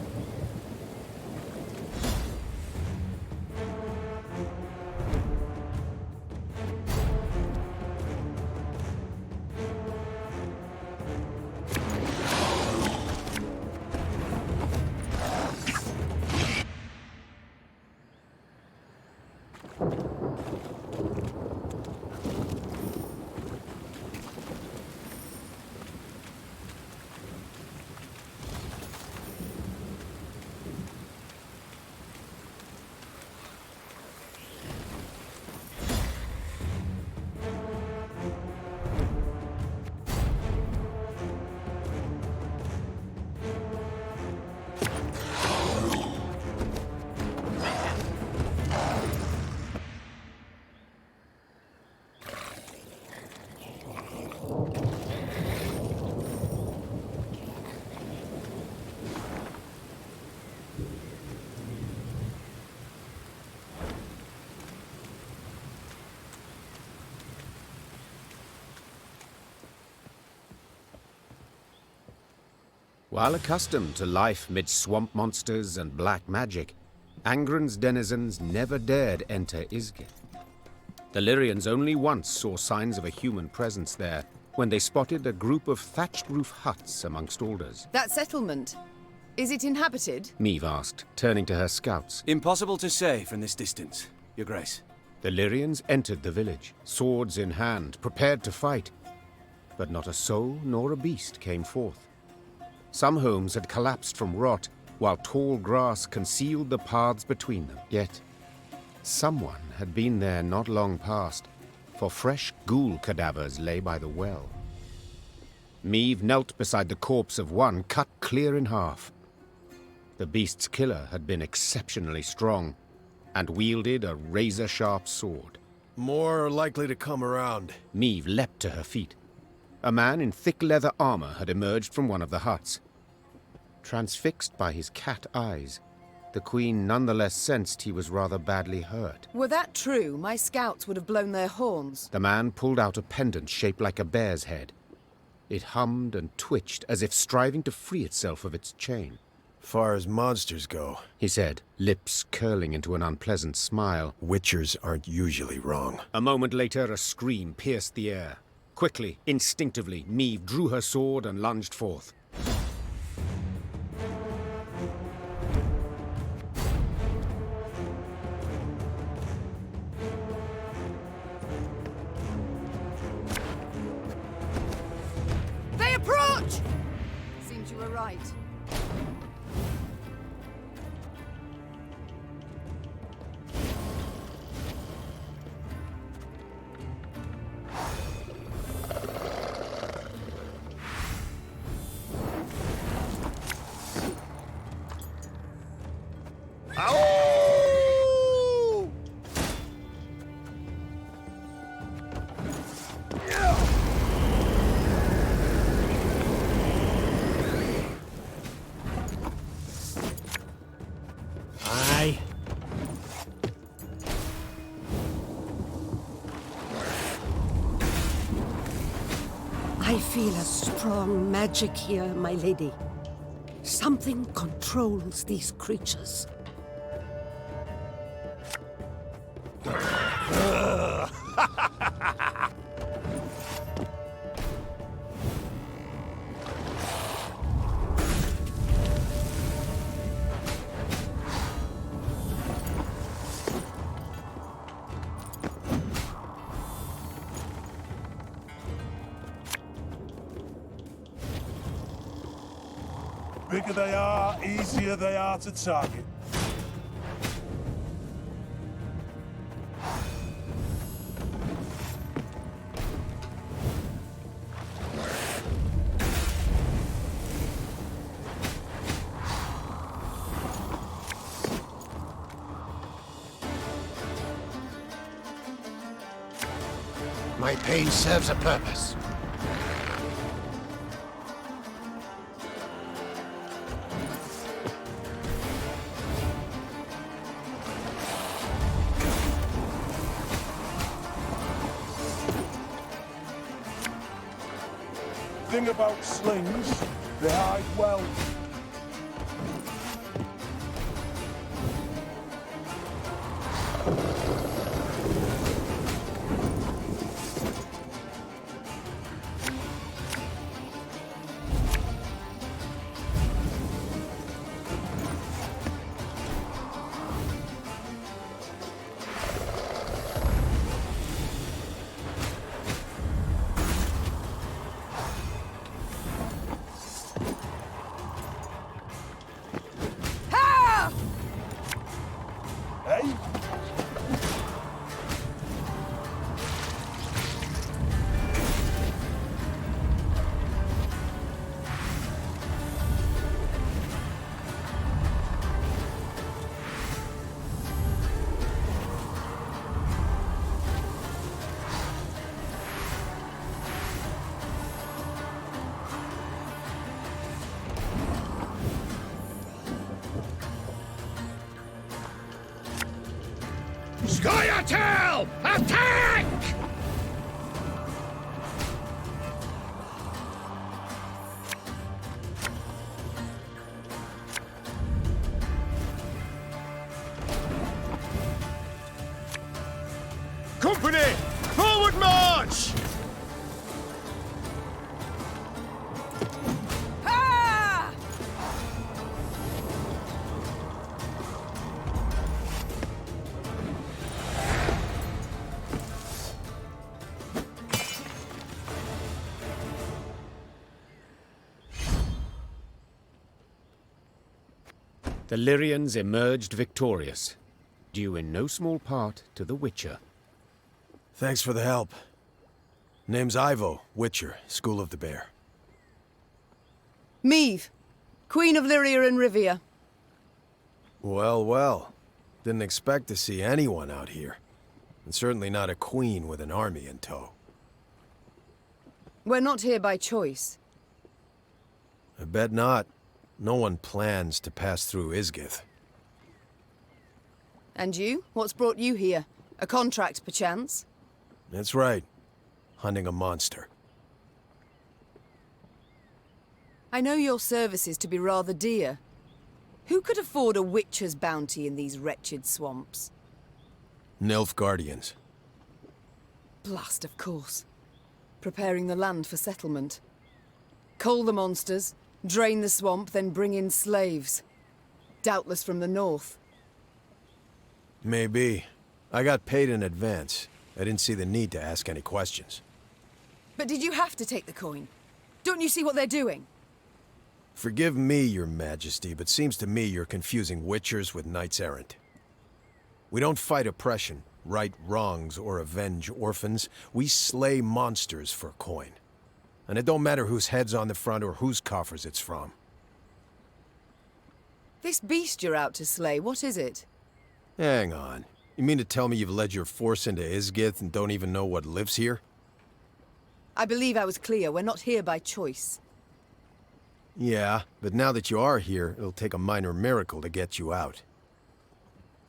While accustomed to life mid swamp monsters and black magic, Angren's denizens never dared enter Isgith. The Lyrians only once saw signs of a human presence there, when they spotted a group of thatched roof huts amongst alders.
That settlement, is it inhabited?
Meve asked, turning to her scouts.
Impossible to say from this distance, Your Grace.
The Lyrians entered the village, swords in hand, prepared to fight. But not a soul nor a beast came forth. Some homes had collapsed from rot, while tall grass concealed the paths between them. Yet, someone had been there not long past, for fresh ghoul cadavers lay by the well. Meve knelt beside the corpse of one cut clear in half. The beast's killer had been exceptionally strong, and wielded a razor-sharp sword.
More likely to come around.
Meve leapt to her feet. A man in thick leather armor had emerged from one of the huts. Transfixed by his cat eyes, the Queen nonetheless sensed he was rather badly hurt.
Were that true, my scouts would have blown their horns.
The man pulled out a pendant shaped like a bear's head. It hummed and twitched as if striving to free itself of its chain.
Far as monsters go,
he said, lips curling into an unpleasant smile.
Witchers aren't usually wrong.
A moment later, a scream pierced the air. Quickly, instinctively, Meve drew her sword and lunged forth.
They approach! Seems you were right.
I feel a strong magic here, my lady. Something controls these creatures.
Bigger they are, easier they are to target.
My pain serves a purpose.
Thing about slings, they hide well.
Scoia'tael! Attack!
company! Forward march!
Ah!
The Lyrians emerged victorious, due in no small part to the Witcher.
Thanks for the help. Name's Ivo, Witcher, School of the Bear.
Meve, Queen of Lyria and Rivia.
Well, well. Didn't expect to see anyone out here. And certainly not a queen with an army in tow.
We're not here by choice.
I bet not. No one plans to pass through Isgith.
And you? What's brought you here? A contract, perchance?
That's right. Hunting a monster.
I know your services to be rather dear. Who could afford a witcher's bounty in these wretched swamps?
Nilfgaardians.
Blast, of course. Preparing the land for settlement. Cull the monsters, drain the swamp, then bring in slaves. Doubtless from the north.
Maybe. I got paid in advance. I didn't see the need to ask any questions.
But did you have to take the coin? Don't you see what they're doing?
Forgive me, your majesty, but seems to me you're confusing witchers with knights errant. We don't fight oppression, right wrongs, or avenge orphans. We slay monsters for coin. And it don't matter whose head's on the front or whose coffers it's from.
This beast you're out to slay, what is it?
Hang on. You mean to tell me you've led your force into Isgith and don't even know what lives here?
I believe I was clear. We're not here by choice.
Yeah, but now that you are here, it'll take a minor miracle to get you out.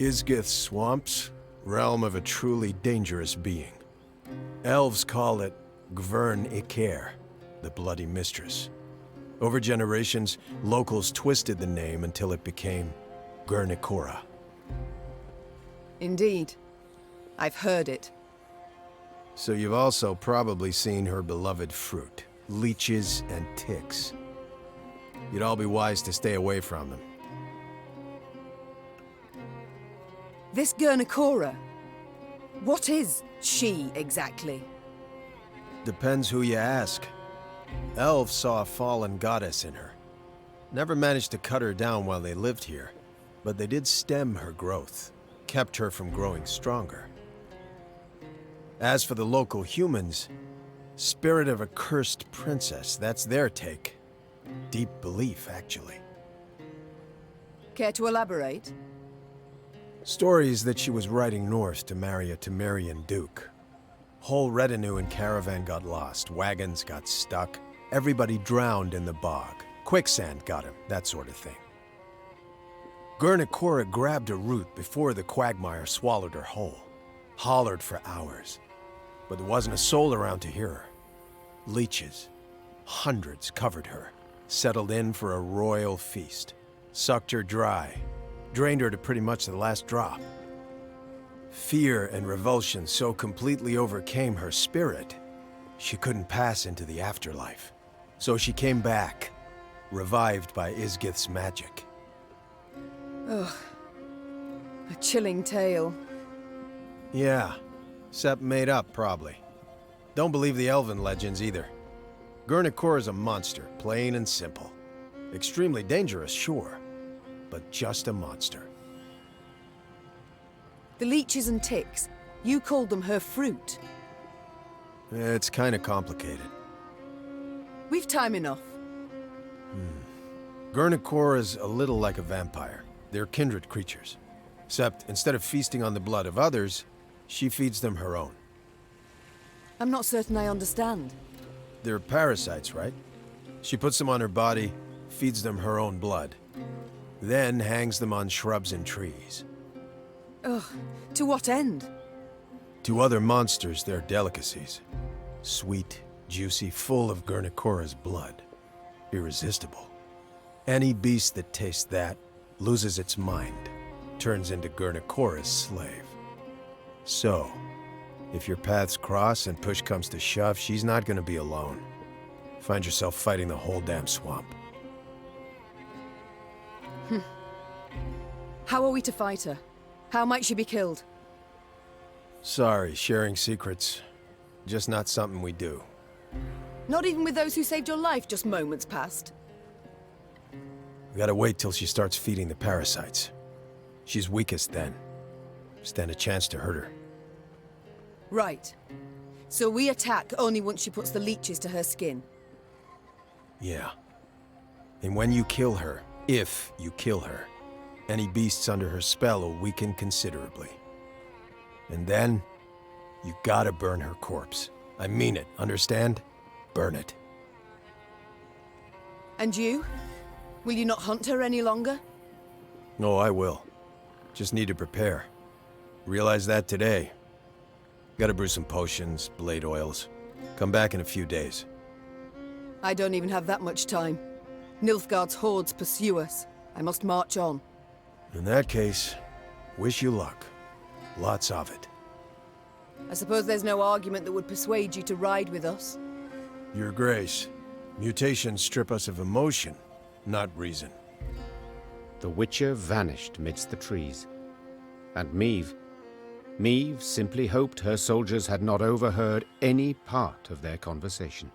Isgith swamps, realm of a truly dangerous being. Elves call it Gwern Iker, the Bloody Mistress. Over generations, locals twisted the name until it became Guernicora.
Indeed. I've heard it.
So you've also probably seen her beloved fruit, leeches and ticks. You'd all be wise to stay away from them.
This Guernicora, what is she exactly?
Depends who you ask. Elves saw a fallen goddess in her. Never managed to cut her down while they lived here, but they did stem her growth, kept her from growing stronger. As for the local humans, spirit of a cursed princess, that's their take. Deep belief, actually.
Care to elaborate?
Stories that she was riding north to marry a Temerian duke. Whole retinue and caravan got lost, wagons got stuck, everybody drowned in the bog. Quicksand got him, that sort of thing. Guernicora grabbed a root before the quagmire swallowed her whole. Hollered for hours, but there wasn't a soul around to hear her. Leeches, hundreds covered her, settled in for a royal feast, sucked her dry, drained her to pretty much the last drop. Fear and revulsion so completely overcame her spirit, she couldn't pass into the afterlife. So she came back, revived by Isgith's magic.
Ugh. A chilling tale.
Yeah, except made up, probably. Don't believe the elven legends either. Guernicora's a monster, plain and simple. Extremely dangerous, sure, but just a monster.
The leeches and ticks, you called them her fruit.
It's kinda complicated.
We've time enough.
Guernicora's a little like a vampire. They're kindred creatures. Except, instead of feasting on the blood of others, she feeds them her own.
I'm not certain I understand.
They're parasites, right? She puts them on her body, feeds them her own blood, then hangs them on shrubs and trees.
Ugh, to what end?
To other monsters, they're delicacies. Sweet, juicy, full of Guernicora's blood. Irresistible. Any beast that tastes that loses its mind, turns into Guernicora's slave. So, If your paths cross and push comes to shove, she's not gonna be alone. Find yourself fighting the whole damn swamp.
How are we to fight her? How might she be killed?
Sorry, sharing secrets. Just not something we do.
Not even with those who saved your life just moments past?
We gotta wait till she starts feeding the parasites. She's weakest then. Stand a chance to hurt her.
Right. So we attack only once she puts the leeches to her skin.
Yeah. And when you kill her, if you kill her, any beasts under her spell will weaken considerably. And then, you gotta burn her corpse. I mean it, understand? Burn it.
And you? Will you not hunt her any longer?
No, I will. Just need to prepare. Realized that today. Gotta brew some potions, blade oils. Come back in a few days.
I don't even have that much time. Nilfgaard's hordes pursue us. I must march on.
In that case, wish you luck. Lots of it.
I suppose there's no argument that would persuade you to ride with us.
Your Grace, mutations strip us of emotion, not reason.
The Witcher vanished midst the trees. And Maeve simply hoped her soldiers had not overheard any part of their conversation.